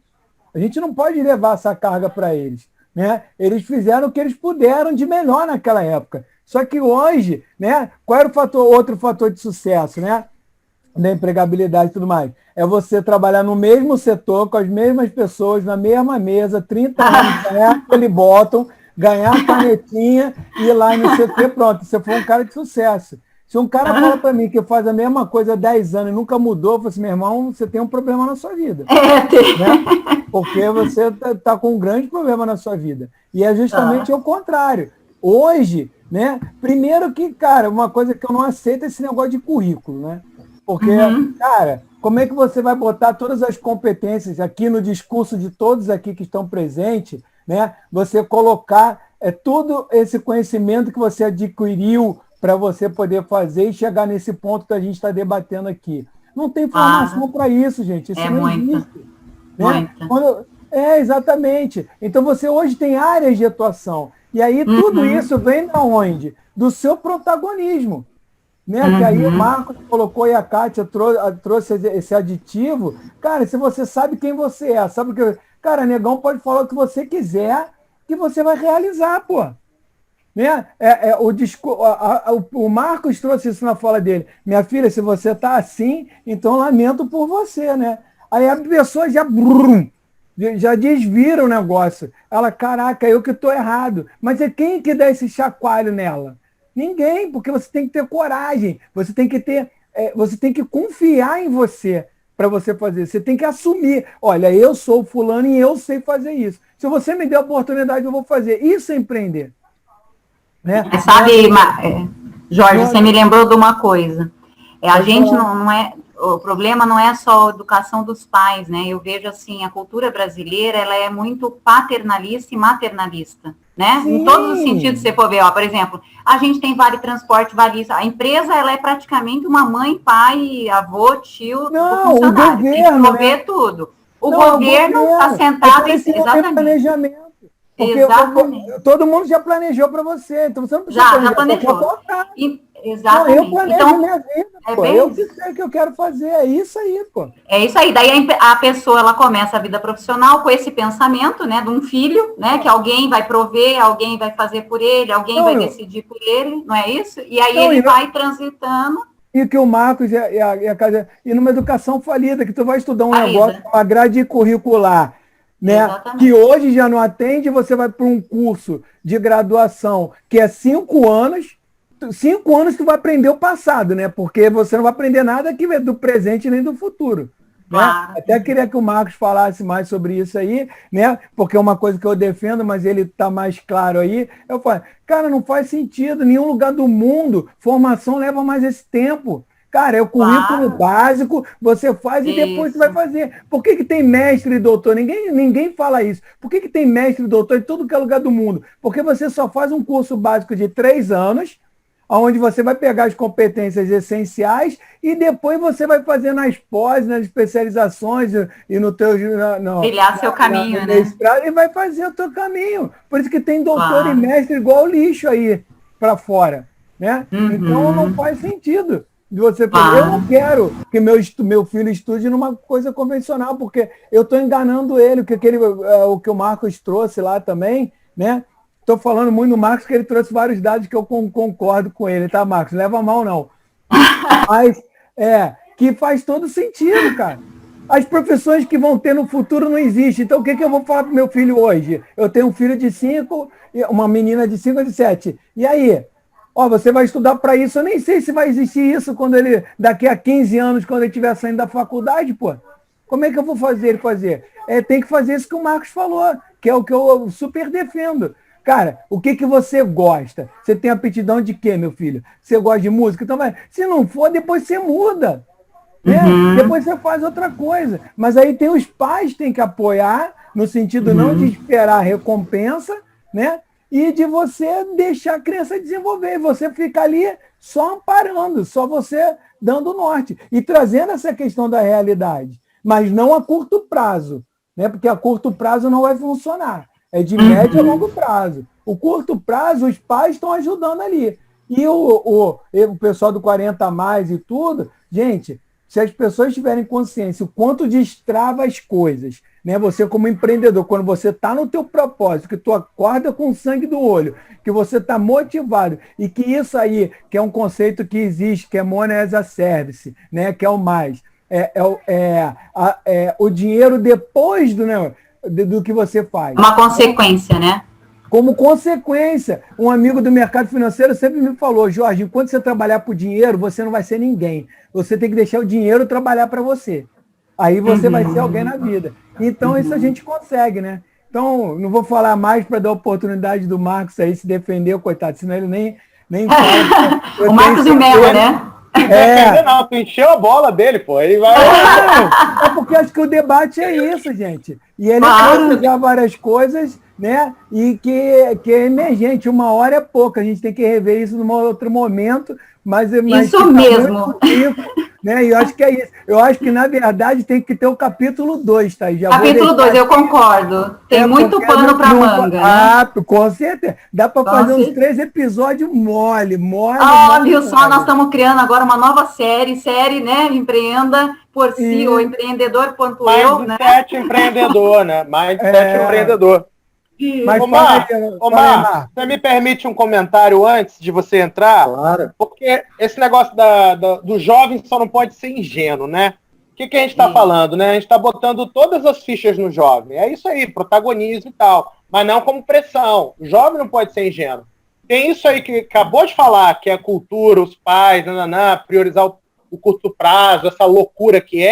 A gente não pode levar essa carga para eles. Né? Eles fizeram o que eles puderam de melhor naquela época. Só que hoje, né, qual era outro fator de sucesso, né? Da empregabilidade e tudo mais? É você trabalhar no mesmo setor, com as mesmas pessoas, na mesma mesa, 30 anos, ganhar aquele bottom, ganhar a canetinha e ir lá no CT, pronto, você foi um cara de sucesso. Se um cara fala para mim que faz a mesma coisa há 10 anos e nunca mudou, eu falo assim, meu irmão, você tem um problema na sua vida. Né? Porque você tá com um grande problema na sua vida. E é justamente o contrário. Hoje, né? Primeiro que, cara, uma coisa que eu não aceito é esse negócio de currículo, né? Porque, cara, como é que você vai botar todas as competências aqui no discurso de todos aqui que estão presentes, né? Você colocar todo esse conhecimento que você adquiriu para você poder fazer e chegar nesse ponto que a gente está debatendo aqui. Não tem formação para isso, gente. Isso não existe. Né? Exatamente. Então você hoje tem áreas de atuação. E aí tudo isso vem da onde? Do seu protagonismo. Né? Que aí o Marcos colocou e a Kátia trouxe esse aditivo. Cara, se você sabe quem você é, sabe que. Cara, negão pode falar o que você quiser, que você vai realizar, pô. Né? O Marcos trouxe isso na fala dele. Minha filha, se você está assim, então lamento por você, né? Aí a pessoa já desvira o negócio. Ela, caraca, eu que estou errado. Mas é quem que dá esse chacoalho nela? Ninguém, porque você tem que ter coragem. Você tem que confiar em você para você fazer. Você tem que assumir. Olha, eu sou fulano e eu sei fazer isso. Se você me der a oportunidade, eu vou fazer. Isso é empreender. Né? Sabe, Jorge, você me lembrou de uma coisa. A gente não é... O problema não é só a educação dos pais, né? Eu vejo, assim, a cultura brasileira, ela é muito paternalista e maternalista, né? Sim. Em todos os sentidos, você for ver, ó, por exemplo, a gente tem vale transporte, vale isso. A empresa, ela é praticamente uma mãe, pai, avô, tio, do funcionário. O governo, tem que prover tudo. O governo está sentado... Exatamente. Planejamento. Porque todo mundo já planejou para você, então você não precisa já planejou. Exatamente. Não, eu planejo minha vida, pô. Eu que sei o que eu quero fazer, é isso aí, pô. É isso aí. Daí a pessoa, ela começa a vida profissional com esse pensamento, né, de um filho, né, que alguém vai prover, alguém vai fazer por ele, alguém vai decidir por ele, não é isso? E aí ele vai transitando. E que o Marcos e numa educação falida, que tu vai estudar um negócio, uma grade curricular, né? Que hoje já não atende, você vai para um curso de graduação que é 5 anos. 5 anos tu vai aprender o passado, né? Porque você não vai aprender nada que do presente nem do futuro. Né? Até queria que o Marcos falasse mais sobre isso aí, né? Porque é uma coisa que eu defendo, mas ele está mais claro aí. Eu falo, cara, não faz sentido, em nenhum lugar do mundo, formação leva mais esse tempo. Cara, é o currículo básico, você faz e depois você vai fazer. Por que tem mestre e doutor? Ninguém fala isso. Por que tem mestre e doutor em todo que é lugar do mundo? Porque você só faz um curso básico de 3 anos, onde você vai pegar as competências essenciais e depois você vai fazer nas pós, nas especializações e no teu... Trilhar seu caminho, né? E vai fazer o teu caminho. Por isso que tem doutor e mestre igual lixo aí para fora. Né? Então não faz sentido. Você eu não quero que meu filho estude numa coisa convencional, porque eu estou enganando ele, o que o Marcos trouxe lá também, né? Estou falando muito do Marcos, que ele trouxe vários dados que eu concordo com ele, tá, Marcos? Leva mal, não. Mas, que faz todo sentido, cara. As profissões que vão ter no futuro não existem. Então, o que eu vou falar para o meu filho hoje? Eu tenho um filho de 5, uma menina de 5 e de 7. E aí? Você vai estudar para isso. Eu nem sei se vai existir isso daqui a 15 anos, quando ele estiver saindo da faculdade, pô. Como é que eu vou fazer ele fazer? Tem que fazer isso que o Marcos falou, que é o que eu super defendo. Cara, o que você gosta? Você tem aptidão de quê, meu filho? Você gosta de música? Então, se não for, depois você muda. Né? Depois você faz outra coisa. Mas aí tem os pais que têm que apoiar, no sentido não de esperar recompensa, né? E de você deixar a criança desenvolver. E você fica ali só amparando, só você dando norte e trazendo essa questão da realidade, mas não a curto prazo, né? Porque a curto prazo não vai funcionar, é de médio a longo prazo. O curto prazo, os pais estão ajudando ali. E o pessoal do 40 a mais e tudo, gente, se as pessoas tiverem consciência o quanto destrava as coisas, né? Você como empreendedor, quando você está no teu propósito, que tu acorda com sangue do olho, que você está motivado, e que isso aí, que é um conceito que existe, que é Money as a Service, né? Que é o mais, o dinheiro depois do que você faz. Uma consequência, né? Como consequência, um amigo do mercado financeiro sempre me falou, Jorge, enquanto você trabalhar por dinheiro, você não vai ser ninguém. Você tem que deixar o dinheiro trabalhar para você. Aí você vai ser alguém na vida. Então, isso a gente consegue, né? Então, não vou falar mais para dar oportunidade do Marcos aí se defender, coitado, senão ele nem fala. O Marcos e o Melo, né? Não, tu encheu a bola dele, pô. Ele vai. É porque acho que o debate é isso, gente. E ele pode usar várias coisas, né? E que é emergente, uma hora é pouco. A gente tem que rever isso num outro momento. Mas isso mesmo. Rico, né? E eu acho que é isso. Eu acho que, na verdade, tem que ter o capítulo 2, tá? Capítulo 2, eu concordo. Tem muito pano para manga. Né? Com certeza. Dá para fazer uns 3 episódios mole. Viu só, nós estamos criando agora uma nova série, né? Empreenda por si, ou empreendedor.eu, né? Mindset empreendedor, né? Mindset empreendedor. Mas Omar, você me permite um comentário antes de você entrar? Claro. Porque esse negócio do jovem só não pode ser ingênuo, né? O que a gente está falando, né? A gente está botando todas as fichas no jovem. É isso aí, protagonismo e tal. Mas não como pressão. O jovem não pode ser ingênuo. Tem isso aí que acabou de falar, que é a cultura, os pais, priorizar o curto prazo, essa loucura que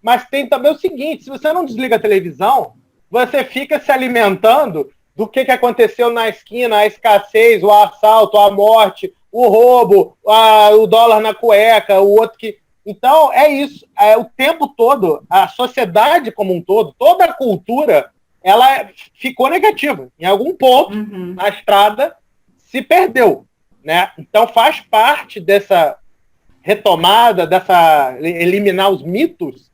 mas tem também o seguinte, se você não desliga a televisão, você fica se alimentando do que aconteceu na esquina, a escassez, o assalto, a morte, o roubo, o dólar na cueca, o outro que... Então, é isso. O tempo todo, a sociedade como um todo, toda a cultura, ela ficou negativa. Em algum ponto, na estrada, se perdeu, né? Então, faz parte dessa retomada, dessa eliminar os mitos,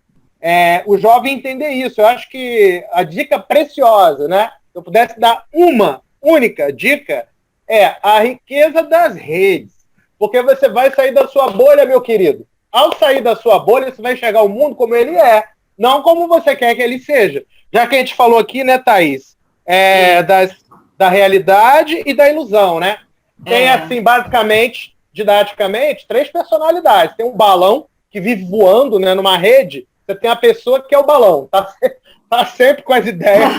o jovem entender isso. Eu acho que a dica preciosa, né? Se eu pudesse dar uma única dica, é a riqueza das redes. Porque você vai sair da sua bolha, meu querido. Ao sair da sua bolha, você vai enxergar o mundo como ele é, não como você quer que ele seja. Já que a gente falou aqui, né, Thaís, da realidade e da ilusão, né? Tem, assim, basicamente, didaticamente, 3 personalidades. Tem um balão que vive voando, né, numa rede. Você tem a pessoa que é o balão, tá sempre com as ideias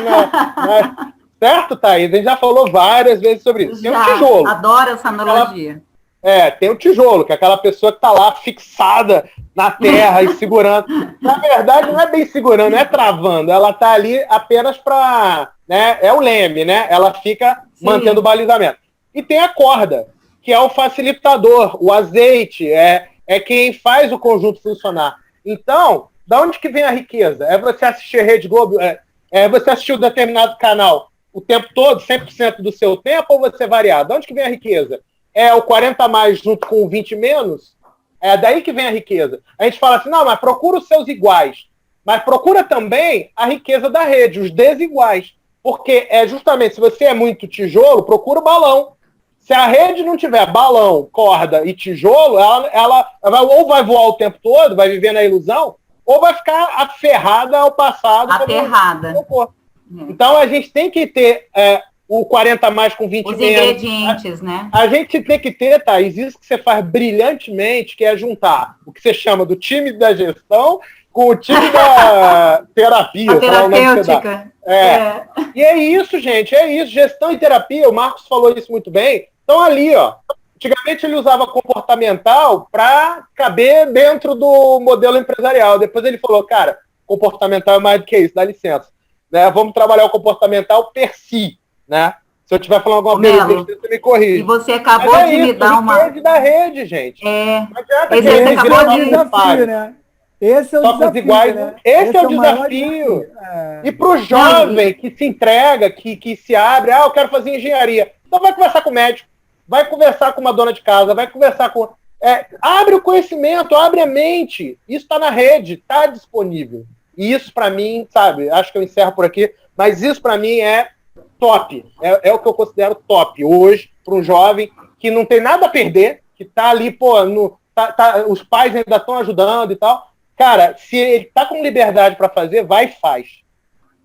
certo, Thaís? A gente já falou várias vezes sobre isso. Tem um tijolo. Adoro essa analogia. Tem o tijolo, que é aquela pessoa que está lá fixada na terra e segurando. Na verdade, não é bem segurando, não é travando. Ela está ali apenas para... né, é o leme, né? Ela fica mantendo o balizamento. E tem a corda, que é o facilitador, o azeite, é quem faz o conjunto funcionar. Então, da onde que vem a riqueza? É você assistir a Rede Globo, você assistir um determinado canal o tempo todo, 100% do seu tempo, ou você variar? Da onde que vem a riqueza? É o 40 mais junto com o 20 menos? É daí que vem a riqueza. A gente fala assim, não, mas procura os seus iguais. Mas procura também a riqueza da rede, os desiguais. Porque justamente, se você é muito tijolo, procura o balão. Se a rede não tiver balão, corda e tijolo, ela ou vai voar o tempo todo, vai viver na ilusão, ou vai ficar aferrada ao passado. Aterrada. Então, a gente tem que ter o 40 mais com 20 os menos. Os ingredientes, né? A gente tem que ter, Thaís, isso que você faz brilhantemente, que é juntar o que você chama do time da gestão com o time da terapia. A terapêutica. E é isso, gente, é isso. Gestão e terapia, o Marcos falou isso muito bem. Então, ali, ó. Antigamente ele usava comportamental para caber dentro do modelo empresarial. Depois ele falou, cara, comportamental é mais do que isso, dá licença. Né? Vamos trabalhar o comportamental per si, né? Se eu estiver falando alguma coisa, você me corrige. E você acabou de me dar uma... rede da rede, gente. Esse acabou de... desafio, né? Esse é o desafio, iguais, né? Esse é o desafio. E para o jovem que se entrega, que se abre, eu quero fazer engenharia. Então vai conversar com o médico. vai conversar com uma dona de casa, vai conversar com... abre o conhecimento, abre a mente. Isso está na rede, está disponível. E isso, para mim, sabe, acho que eu encerro por aqui, mas isso, para mim, é top. É o que eu considero top hoje para um jovem que não tem nada a perder, que está ali, pô, os pais ainda estão ajudando e tal. Cara, se ele está com liberdade para fazer, vai e faz.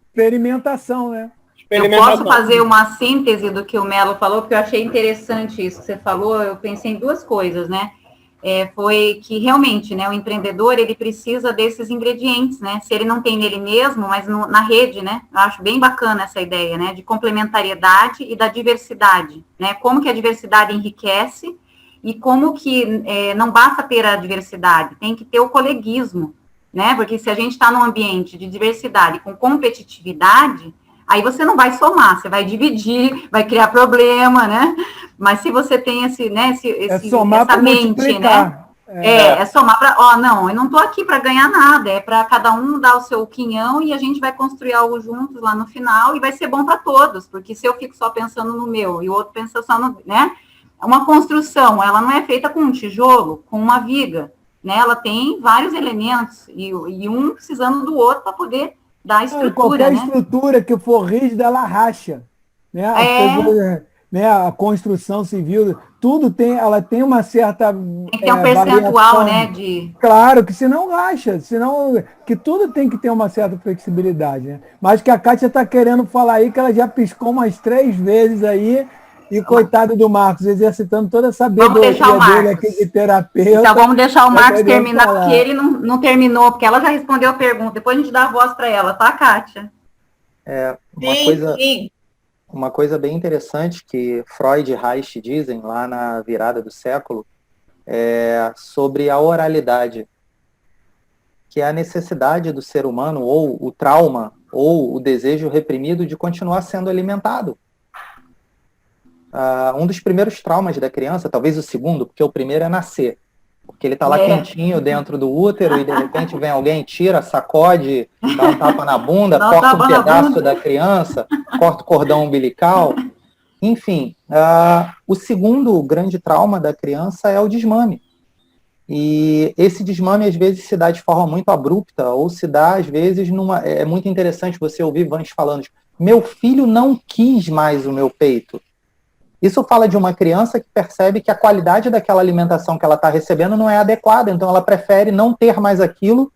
Experimentação, né? Eu posso fazer uma síntese do que o Melo falou, porque eu achei interessante isso que você falou. Eu pensei em duas coisas, né? Foi que realmente, né, o empreendedor, ele precisa desses ingredientes, né? Se ele não tem nele mesmo, mas na rede, né? Eu acho bem bacana essa ideia, né? De complementariedade e da diversidade, né? Como que a diversidade enriquece e como que não basta ter a diversidade, tem que ter o coleguismo, né? Porque se a gente está num ambiente de diversidade com competitividade, aí você não vai somar, você vai dividir, vai criar problema, né? Mas se você tem esse, né, essa mente, né? É somar para, não, eu não estou aqui para ganhar nada, é para cada um dar o seu quinhão e a gente vai construir algo juntos lá no final e vai ser bom para todos, porque se eu fico só pensando no meu e o outro pensa só no, né? Uma construção, ela não é feita com um tijolo, com uma viga, né? Ela tem vários elementos e um precisando do outro para poder dar estrutura, qualquer né? estrutura que for rígida, ela racha. Né? A construção civil, tudo ela tem uma certa... Tem que ter um percentual, né? Claro, que senão racha, que tudo tem que ter uma certa flexibilidade, né? Mas que a Kátia está querendo falar aí, que ela já piscou umas 3 vezes aí, e coitado do Marcos, exercitando toda a sabedoria dele aqui de terapeuta. Então vamos deixar o Marcos terminar, porque ele não terminou, porque ela já respondeu a pergunta. Depois a gente dá a voz para ela, tá, Kátia? Uma coisa bem interessante que Freud e Reich dizem lá na virada do século é sobre a oralidade, que é a necessidade do ser humano, ou o trauma, ou o desejo reprimido de continuar sendo alimentado. Um dos primeiros traumas da criança, talvez o segundo, porque o primeiro é nascer. Porque ele está lá quentinho dentro do útero e de repente vem alguém, tira, sacode, dá um tapa na bunda, corta um pedaço da criança, corta o cordão umbilical. Enfim, o segundo grande trauma da criança é o desmame. E esse desmame às vezes se dá de forma muito abrupta, ou se dá às vezes é muito interessante você ouvir Vans falando, meu filho não quis mais o meu peito. Isso fala de uma criança que percebe que a qualidade daquela alimentação que ela está recebendo não é adequada, então ela prefere não ter mais aquilo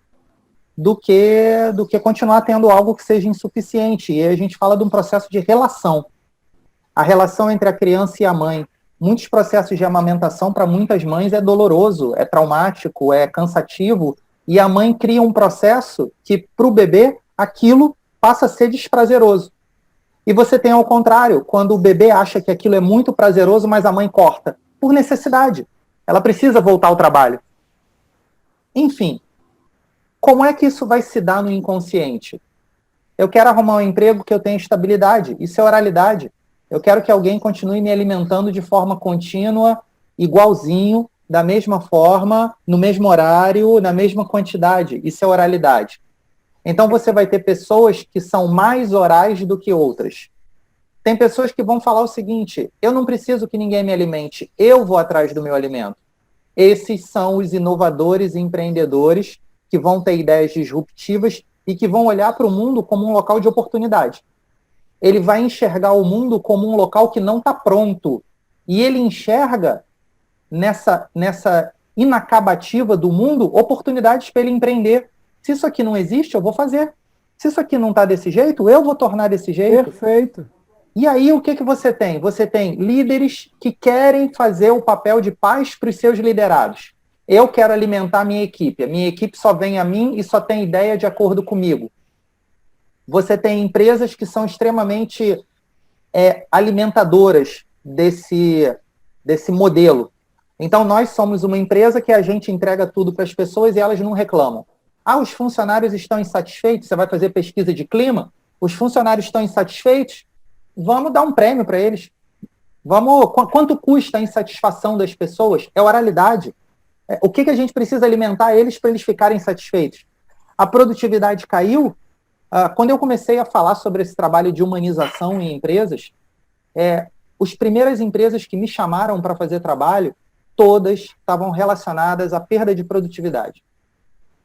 do que continuar tendo algo que seja insuficiente. E aí a gente fala de um processo de relação. A relação entre a criança e a mãe. Muitos processos de amamentação, para muitas mães, é doloroso, é traumático, é cansativo, e a mãe cria um processo que, para o bebê, aquilo passa a ser desprazeroso. E você tem ao contrário, quando o bebê acha que aquilo é muito prazeroso, mas a mãe corta, por necessidade. Ela precisa voltar ao trabalho. Enfim, como é que isso vai se dar no inconsciente? Eu quero arrumar um emprego que eu tenha estabilidade, isso é oralidade. Eu quero que alguém continue me alimentando de forma contínua, igualzinho, da mesma forma, no mesmo horário, na mesma quantidade, isso é oralidade. Então você vai ter pessoas que são mais orais do que outras. Tem pessoas que vão falar o seguinte, eu não preciso que ninguém me alimente, eu vou atrás do meu alimento. Esses são os inovadores e empreendedores que vão ter ideias disruptivas e que vão olhar para o mundo como um local de oportunidade. Ele vai enxergar o mundo como um local que não está pronto. E ele enxerga nessa inacabativa do mundo oportunidades para ele empreender. Se isso aqui não existe, eu vou fazer. Se isso aqui não está desse jeito, eu vou tornar desse jeito. Perfeito. E aí, o que você tem? Você tem líderes que querem fazer o papel de paz para os seus liderados. Eu quero alimentar a minha equipe só vem a mim e só tem ideia de acordo comigo. Você tem empresas que são extremamente alimentadoras desse modelo. Então, nós somos uma empresa que a gente entrega tudo para as pessoas e elas não reclamam. Os funcionários estão insatisfeitos? Você vai fazer pesquisa de clima? Os funcionários estão insatisfeitos? Vamos dar um prêmio para eles. Quanto custa a insatisfação das pessoas? É oralidade. O que a gente precisa alimentar eles para eles ficarem satisfeitos? A produtividade caiu. Quando eu comecei a falar sobre esse trabalho de humanização em empresas, as primeiras empresas que me chamaram para fazer trabalho, todas estavam relacionadas à perda de produtividade.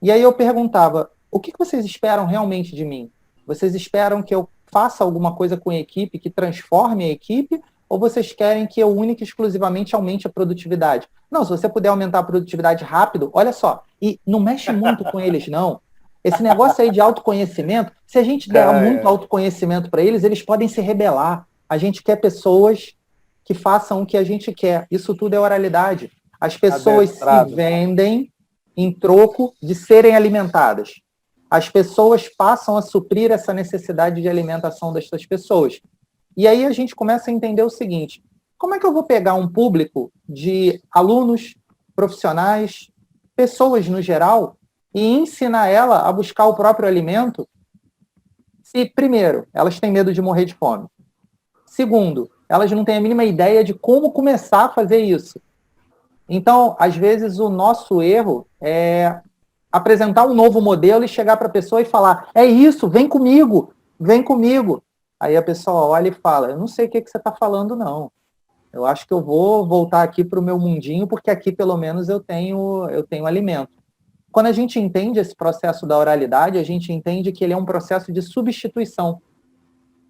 E aí eu perguntava, o que vocês esperam realmente de mim? Vocês esperam que eu faça alguma coisa com a equipe, que transforme a equipe, ou vocês querem que eu única e exclusivamente aumente a produtividade? Não, se você puder aumentar a produtividade rápido, olha só, e não mexe muito com eles, não. Esse negócio aí de autoconhecimento, se a gente der muito autoconhecimento para eles, eles podem se rebelar. A gente quer pessoas que façam o que a gente quer. Isso tudo é oralidade. As pessoas se vendem em troco de serem alimentadas. As pessoas passam a suprir essa necessidade de alimentação dessas pessoas. E aí a gente começa a entender o seguinte, como é que eu vou pegar um público de alunos, profissionais, pessoas no geral, e ensinar ela a buscar o próprio alimento se, primeiro, elas têm medo de morrer de fome. Segundo, elas não têm a mínima ideia de como começar a fazer isso. Então, às vezes, o nosso erro é apresentar um novo modelo e chegar para a pessoa e falar, é isso, vem comigo, vem comigo. Aí a pessoa olha e fala, eu não sei o que você está falando, não. Eu acho que eu vou voltar aqui para o meu mundinho, porque aqui, pelo menos, eu tenho alimento. Quando a gente entende esse processo da oralidade, a gente entende que ele é um processo de substituição.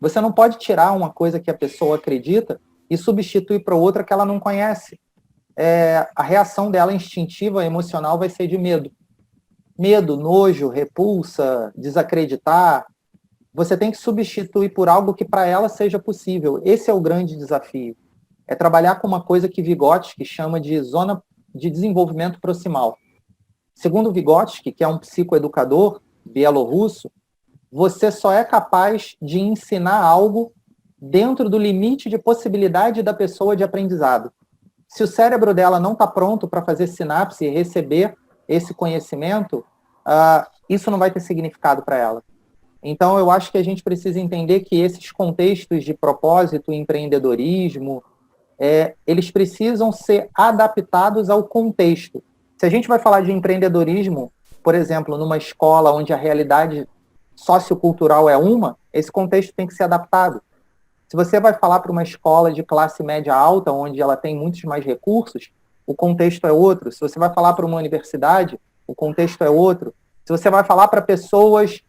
Você não pode tirar uma coisa que a pessoa acredita e substituir para outra que ela não conhece. A reação dela instintiva, emocional, vai ser de medo. Medo, nojo, repulsa, desacreditar. Você tem que substituir por algo que para ela seja possível. Esse é o grande desafio. É trabalhar com uma coisa que Vygotsky chama de zona de desenvolvimento proximal. Segundo Vygotsky, que é um psicoeducador bielorrusso, você só é capaz de ensinar algo dentro do limite de possibilidade da pessoa de aprendizado. Se o cérebro dela não está pronto para fazer sinapse e receber esse conhecimento, isso não vai ter significado para ela. Então, eu acho que a gente precisa entender que esses contextos de propósito e empreendedorismo, eles precisam ser adaptados ao contexto. Se a gente vai falar de empreendedorismo, por exemplo, numa escola onde a realidade sociocultural é esse contexto tem que ser adaptado. Se você vai falar para uma escola de classe média alta, onde ela tem muitos mais recursos, o contexto é outro. Se você vai falar para uma universidade, o contexto é outro. Se você vai falar para pessoas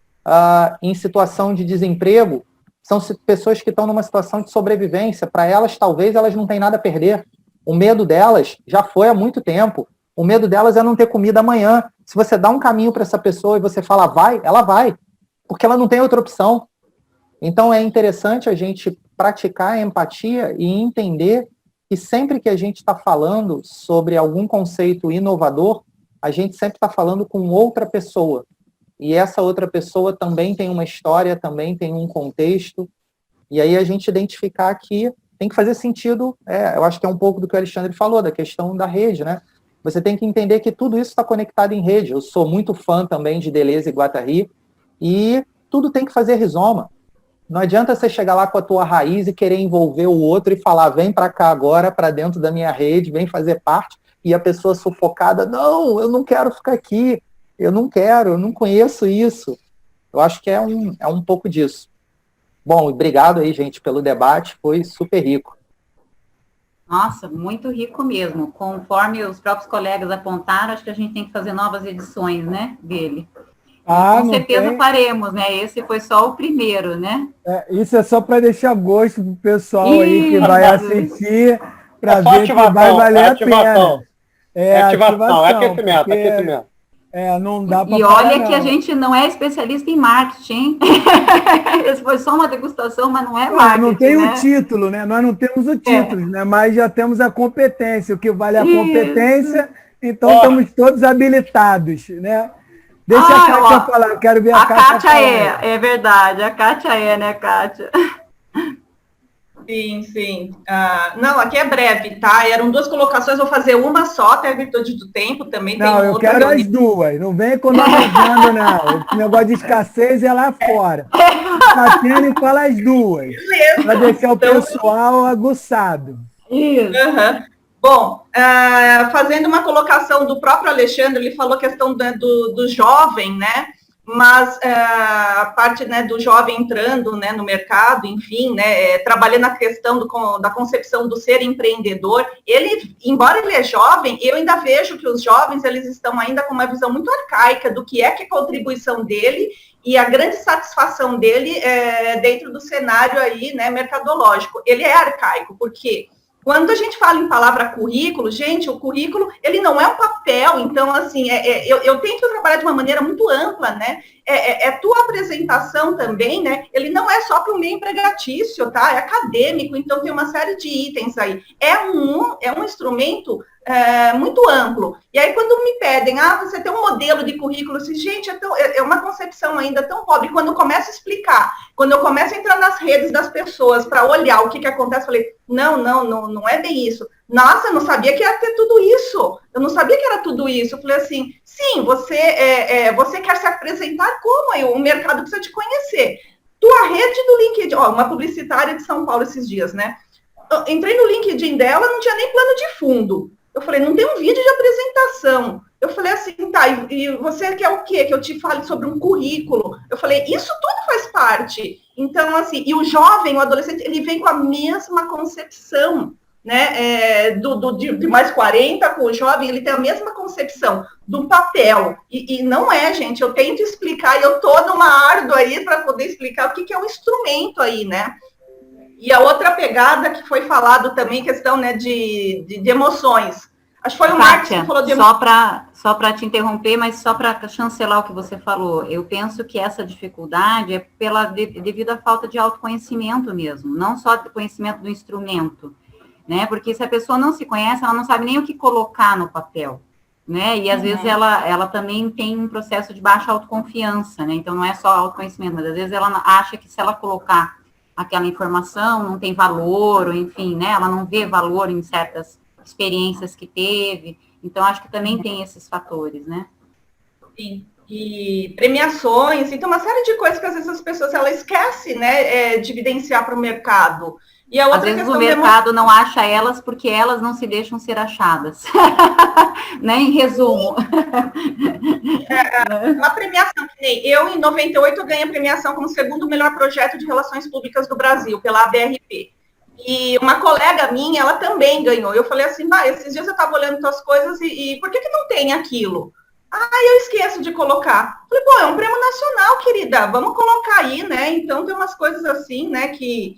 em situação de desemprego, são pessoas que estão numa situação de sobrevivência. Para elas, talvez, elas não têm nada a perder. O medo delas já foi há muito tempo. O medo delas é não ter comida amanhã. Se você dá um caminho para essa pessoa e você fala, vai, ela vai. Porque ela não tem outra opção. Então, é interessante a gente praticar a empatia e entender que sempre que a gente está falando sobre algum conceito inovador, a gente sempre está falando com outra pessoa. E essa outra pessoa também tem uma história, também tem um contexto. E aí a gente identificar que tem que fazer sentido, eu acho que é um pouco do que o Alexandre falou, da questão da rede, né? Você tem que entender que tudo isso está conectado em rede. Eu sou muito fã também de Deleuze e Guattari, e tudo tem que fazer rizoma. Não adianta você chegar lá com a tua raiz e querer envolver o outro e falar, vem para cá agora, para dentro da minha rede, vem fazer parte, e a pessoa sufocada, não, eu não quero ficar aqui, eu não conheço isso. Eu acho que é um pouco disso. Bom, obrigado aí, gente, pelo debate, foi super rico. Nossa, muito rico mesmo. Conforme os próprios colegas apontaram, acho que a gente tem que fazer novas edições, né, dele. Com certeza faremos, né? Esse foi só o primeiro, né? Isso é só para deixar gosto pro pessoal aí que vai assistir, para ver que vai valer a pena. Ativação, aquecimento. Não dá para. E olha que a gente não é especialista em marketing, hein? Esse foi só uma degustação, mas não é marketing. Não tem o título, né? Nós não temos o título, né? Mas já temos a competência. O que vale a competência, então estamos todos habilitados, né? Deixa a Kátia falar, eu quero ver a Kátia falar. É verdade, a Kátia né, Kátia? Sim. Não, aqui é breve, tá? Eram 2 colocações, vou fazer uma só, até a virtude do tempo também. Não, eu quero as 2, não vem economizando, não. O negócio de escassez é lá fora. Catena e fala as 2, para deixar o pessoal aguçado. Isso. Bom, fazendo uma colocação do próprio Alexandre, ele falou a questão do jovem, né? mas a parte, né, do jovem entrando, né, no mercado, enfim, né, trabalhando a questão da concepção do ser empreendedor, ele, embora ele é jovem, eu ainda vejo que os jovens, eles estão ainda com uma visão muito arcaica do que é a contribuição dele e a grande satisfação dele dentro do cenário aí, né, mercadológico. Ele é arcaico, porque quando a gente fala em palavra currículo, gente, o currículo, ele não é um papel, então, assim, eu tento trabalhar de uma maneira muito ampla, né? Tua apresentação também, né? Ele não é só para o meio empregatício, tá? É acadêmico, então tem uma série de itens aí. É um instrumento muito amplo. E aí, quando me pedem, você tem um modelo de currículo, assim, gente, é uma concepção ainda tão pobre. Quando eu começo a explicar, quando eu começo a entrar nas redes das pessoas para olhar o que acontece, eu falei, não é bem isso. Nossa, eu não sabia que ia ter tudo isso. Eu não sabia que era tudo isso. Eu falei assim, sim, você quer se apresentar como? O mercado precisa te conhecer. Tua rede do LinkedIn, uma publicitária de São Paulo esses dias, né? Eu entrei no LinkedIn dela, não tinha nem plano de fundo. Eu falei, não tem um vídeo de apresentação. Eu falei assim, tá, e você quer o quê? Que eu te fale sobre um currículo? Eu falei, isso tudo faz parte. Então, assim, e o jovem, o adolescente, ele vem com a mesma concepção, né? De mais 40, com o jovem, ele tem a mesma concepção do papel. E não é, gente, eu tento explicar, e eu estou numa árdua aí para poder explicar o que é um instrumento aí, né? E a outra pegada que foi falado também, questão, né, de emoções. Acho que foi o Marcos que falou de emoções. Só para te interromper, mas só para chancelar o que você falou, eu penso que essa dificuldade é devido à falta de autoconhecimento mesmo, não só do conhecimento do instrumento, né? Porque se a pessoa não se conhece, ela não sabe nem o que colocar no papel, né? E às vezes ela também tem um processo de baixa autoconfiança, né? Então não é só autoconhecimento, mas às vezes ela acha que se ela colocar aquela informação não tem valor, ou enfim, né? Ela não vê valor em certas experiências que teve. Então, acho que também tem esses fatores, né? Sim. E premiações, então uma série de coisas que às vezes as pessoas esquecem, né, de evidenciar para o mercado. E a outra às vezes o mercado não acha elas porque elas não se deixam ser achadas. Né? Em resumo. Uma premiação, que nem eu, em 98, eu ganhei a premiação como segundo melhor projeto de relações públicas do Brasil, pela ABRP. E uma colega minha, ela também ganhou. Eu falei assim, esses dias eu estava olhando tuas coisas e por que não tem aquilo? Eu esqueço de colocar. Falei, é um prêmio nacional, querida, vamos colocar aí, né? Então tem umas coisas assim, né, que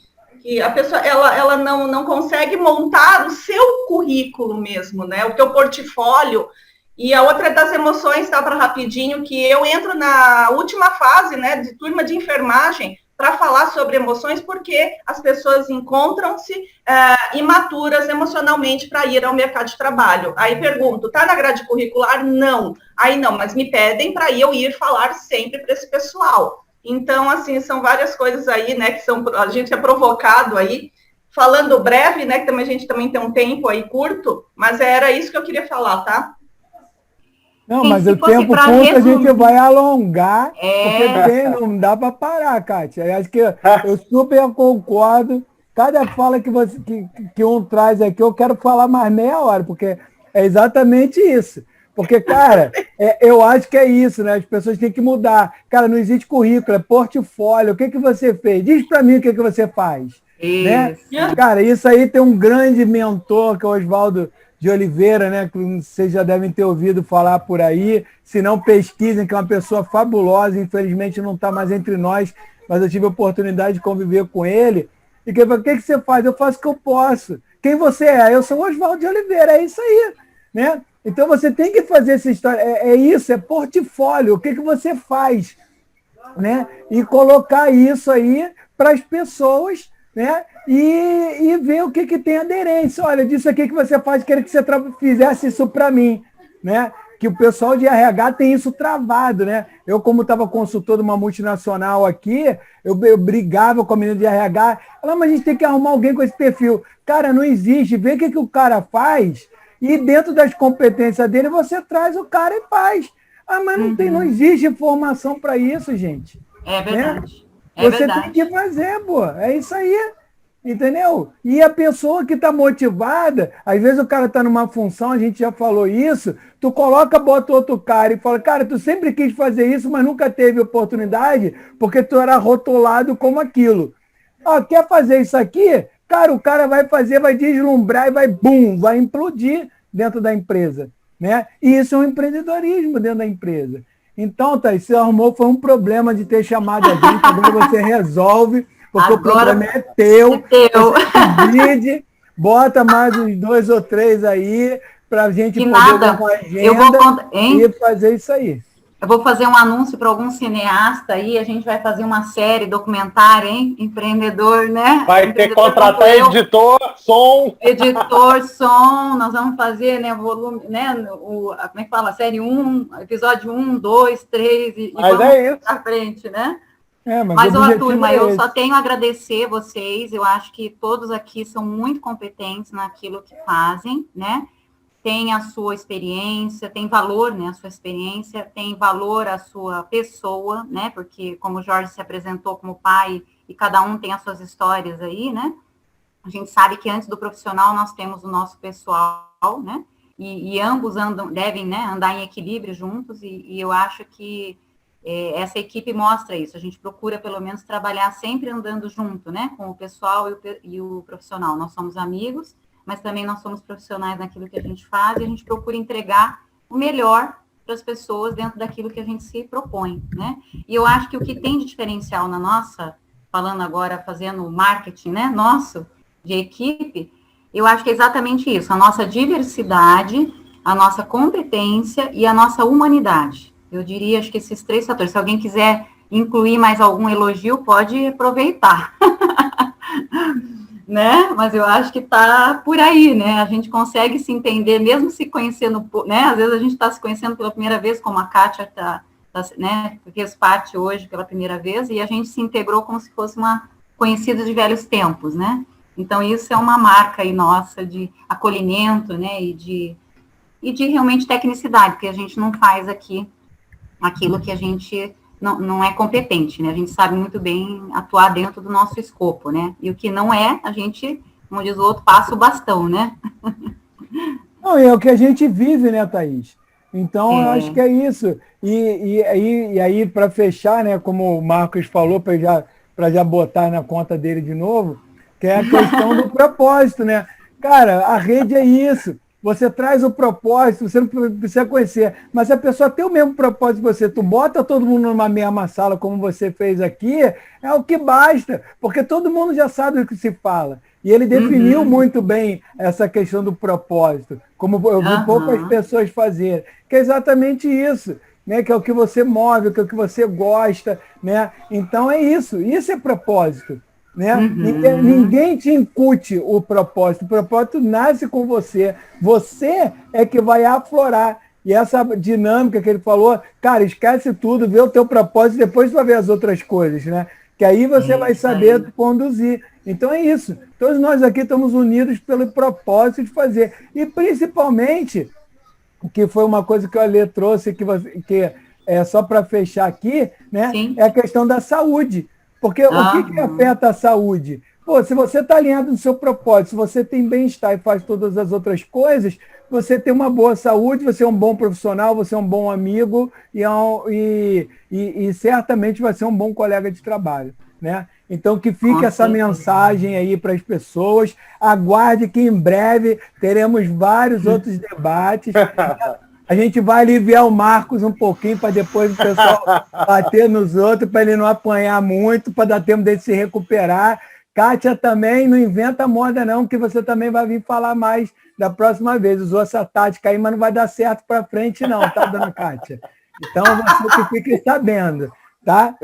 a pessoa, ela não consegue montar o seu currículo mesmo, né? O teu portfólio. E a outra das emoções, tá, para rapidinho, que eu entro na última fase, né, de turma de enfermagem, para falar sobre emoções, porque as pessoas encontram-se imaturas emocionalmente para ir ao mercado de trabalho. Aí pergunto, tá na grade curricular? Não. Aí não, mas me pedem para eu ir falar sempre para esse pessoal. Então, assim, são várias coisas aí, né, que a gente é provocado aí, falando breve, né, que também a gente também tem um tempo aí curto, mas era isso que eu queria falar, tá? Não, mas o tempo curto a gente vai alongar, porque não dá para parar, Kátia. Eu acho que eu super concordo. Cada fala que um traz aqui, eu quero falar mais meia hora, porque é exatamente isso. Porque, cara, eu acho que é isso, né? As pessoas têm que mudar. Cara, não existe currículo, é portfólio. O que você fez? Diz para mim o que você faz. Né? Cara, isso aí tem um grande mentor, que é o Oswaldo de Oliveira, né, que vocês já devem ter ouvido falar por aí, se não pesquisem, que é uma pessoa fabulosa, infelizmente não está mais entre nós, mas eu tive a oportunidade de conviver com ele, e que o que você faz? Eu faço o que eu posso. Quem você é? Eu sou o Oswaldo de Oliveira, é isso aí, né? Então você tem que fazer essa história, é isso, é portfólio, o que você faz, né? E colocar isso aí para as pessoas, né? E ver o que tem aderência. Olha, disso aqui que você faz, queria que você fizesse isso para mim, né? Que o pessoal de RH tem isso travado, né? Eu, como estava consultor de uma multinacional aqui, eu brigava com a menina de RH, ela, mas a gente tem que arrumar alguém com esse perfil. Cara, não existe. Vê o que o cara faz e dentro das competências dele você traz o cara e faz. Mas não existe formação para isso, gente. É verdade. Né? Você tem que fazer, pô. É isso aí. Entendeu? E a pessoa que está motivada, às vezes o cara está numa função, a gente já falou isso, tu bota outro cara e fala, cara, tu sempre quis fazer isso, mas nunca teve oportunidade, porque tu era rotulado como aquilo. Ah, quer fazer isso aqui? Cara, o cara vai fazer, vai deslumbrar e vai, bum, vai implodir dentro da empresa. Né? E isso é um empreendedorismo dentro da empresa. Então, Thaís, você arrumou, foi um problema de ter chamado a gente, agora você resolve, porque agora, o problema é teu. Você divide, bota mais uns 2 ou 3 aí, para a gente poder dar uma agenda e fazer isso aí. Eu vou fazer um anúncio para algum cineasta aí, a gente vai fazer uma série documentária, hein? Empreendedor, né? Vai ter que contratar editor, som. Editor, som, nós vamos fazer, né, volume, né, como é que fala? Série 1, episódio 1, 2, 3, e vamos à frente, né? Mas ó, turma, eu só tenho a agradecer vocês, eu acho que todos aqui são muito competentes naquilo que fazem, né? Tem a sua experiência, tem valor, né, a sua experiência, tem valor a sua pessoa, né, porque como o Jorge se apresentou como pai, e cada um tem as suas histórias aí, né, a gente sabe que antes do profissional nós temos o nosso pessoal, né, e ambos devem, né, andar em equilíbrio juntos, e eu acho que essa equipe mostra isso, a gente procura pelo menos trabalhar sempre andando junto, né, com o pessoal e o profissional, nós somos amigos, mas também nós somos profissionais naquilo que a gente faz e a gente procura entregar o melhor para as pessoas dentro daquilo que a gente se propõe, né? E eu acho que o que tem de diferencial na nossa, falando agora, fazendo marketing, né, nosso, de equipe, eu acho que é exatamente isso, a nossa diversidade, a nossa competência e a nossa humanidade. Eu diria, acho que esses 3 fatores. Se alguém quiser incluir mais algum elogio, pode aproveitar. Né? Mas eu acho que está por aí, né? A gente consegue se entender, mesmo se conhecendo, né? Às vezes a gente está se conhecendo pela primeira vez, como a Kátia né? Fez parte hoje pela primeira vez, e a gente se integrou como se fosse uma conhecida de velhos tempos, né? Então, isso é uma marca aí nossa de acolhimento, né? E de realmente tecnicidade, porque a gente não faz aqui aquilo que a gente não é competente, né? A gente sabe muito bem atuar dentro do nosso escopo, né? E o que não é, a gente, como diz o outro, passa o bastão, né? Não, é o que a gente vive, né, Thaís? Então, eu acho que é isso. E aí, para fechar, né, como o Marcos falou, para já botar na conta dele de novo, que é a questão do propósito, né? Cara, a rede é isso. Você traz o propósito, você não precisa conhecer, mas se a pessoa tem o mesmo propósito que você, tu bota todo mundo numa mesma sala, como você fez aqui, é o que basta, porque todo mundo já sabe o que se fala. E ele definiu muito bem essa questão do propósito, como eu vi poucas pessoas fazerem, que é exatamente isso, né? Que é o que você move, que é o que você gosta, né? Então é isso é propósito. Né? Ninguém te incute o propósito nasce com você. Você é que vai aflorar. E essa dinâmica que ele falou, cara, esquece tudo, vê o teu propósito, depois tu vai ver as outras coisas, né? Que aí você vai saber conduzir. Então é isso. Todos nós aqui estamos unidos pelo propósito de fazer. E principalmente, que foi uma coisa que o Alê trouxe, que é só para fechar aqui, né? É a questão da saúde. Porque o que afeta a saúde? Pô, se você está alinhado no seu propósito, se você tem bem-estar e faz todas as outras coisas, você tem uma boa saúde, você é um bom profissional, você é um bom amigo e certamente vai ser um bom colega de trabalho, né? Então, que fique essa mensagem aí para as pessoas. Aguarde que em breve teremos vários outros debates. A gente vai aliviar o Marcos um pouquinho para depois o pessoal bater nos outros, para ele não apanhar muito, para dar tempo dele se recuperar. Kátia também, não inventa moda não, que você também vai vir falar mais da próxima vez. Usou essa tática aí, mas não vai dar certo para frente não, tá, dona Kátia? Então, você que fique sabendo, tá?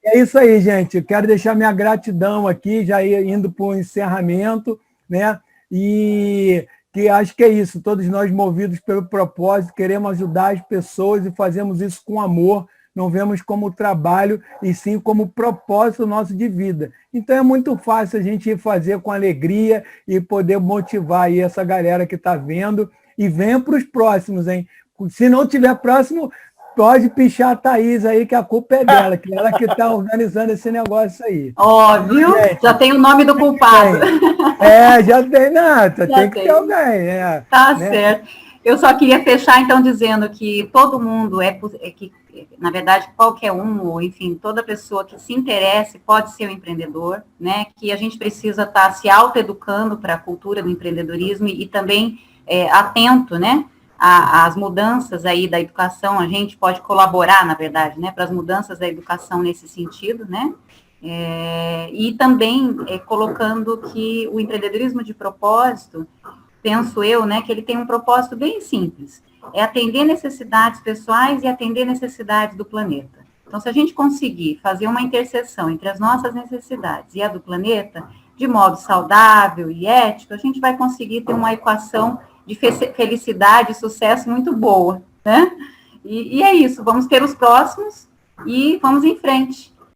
É isso aí, gente. Eu quero deixar minha gratidão aqui, já indo para o encerramento, né? E que acho que é isso, todos nós movidos pelo propósito, queremos ajudar as pessoas e fazemos isso com amor, não vemos como trabalho e sim como propósito nosso de vida. Então é muito fácil a gente ir fazer com alegria e poder motivar aí essa galera que está vendo e venha para os próximos, hein? Se não tiver próximo, pode pichar a Thaís aí, que a culpa é dela, que ela que está organizando esse negócio aí. Ó, viu? Já tem o nome do culpado. Já tem, não, tem que ter alguém. Tá certo. Eu só queria fechar, então, dizendo que todo mundo que, na verdade, qualquer um, ou enfim, toda pessoa que se interesse pode ser um empreendedor, né? Que a gente precisa estar se autoeducando para a cultura do empreendedorismo e também atento, né? Às mudanças aí da educação, a gente pode colaborar, na verdade, né? Para as mudanças da educação nesse sentido, né? E também colocando que o empreendedorismo de propósito, penso eu, né, que ele tem um propósito bem simples, é atender necessidades pessoais e atender necessidades do planeta. Então, se a gente conseguir fazer uma interseção entre as nossas necessidades e a do planeta, de modo saudável e ético, a gente vai conseguir ter uma equação de felicidade e sucesso muito boa, né? E é isso, vamos ter os próximos e vamos em frente.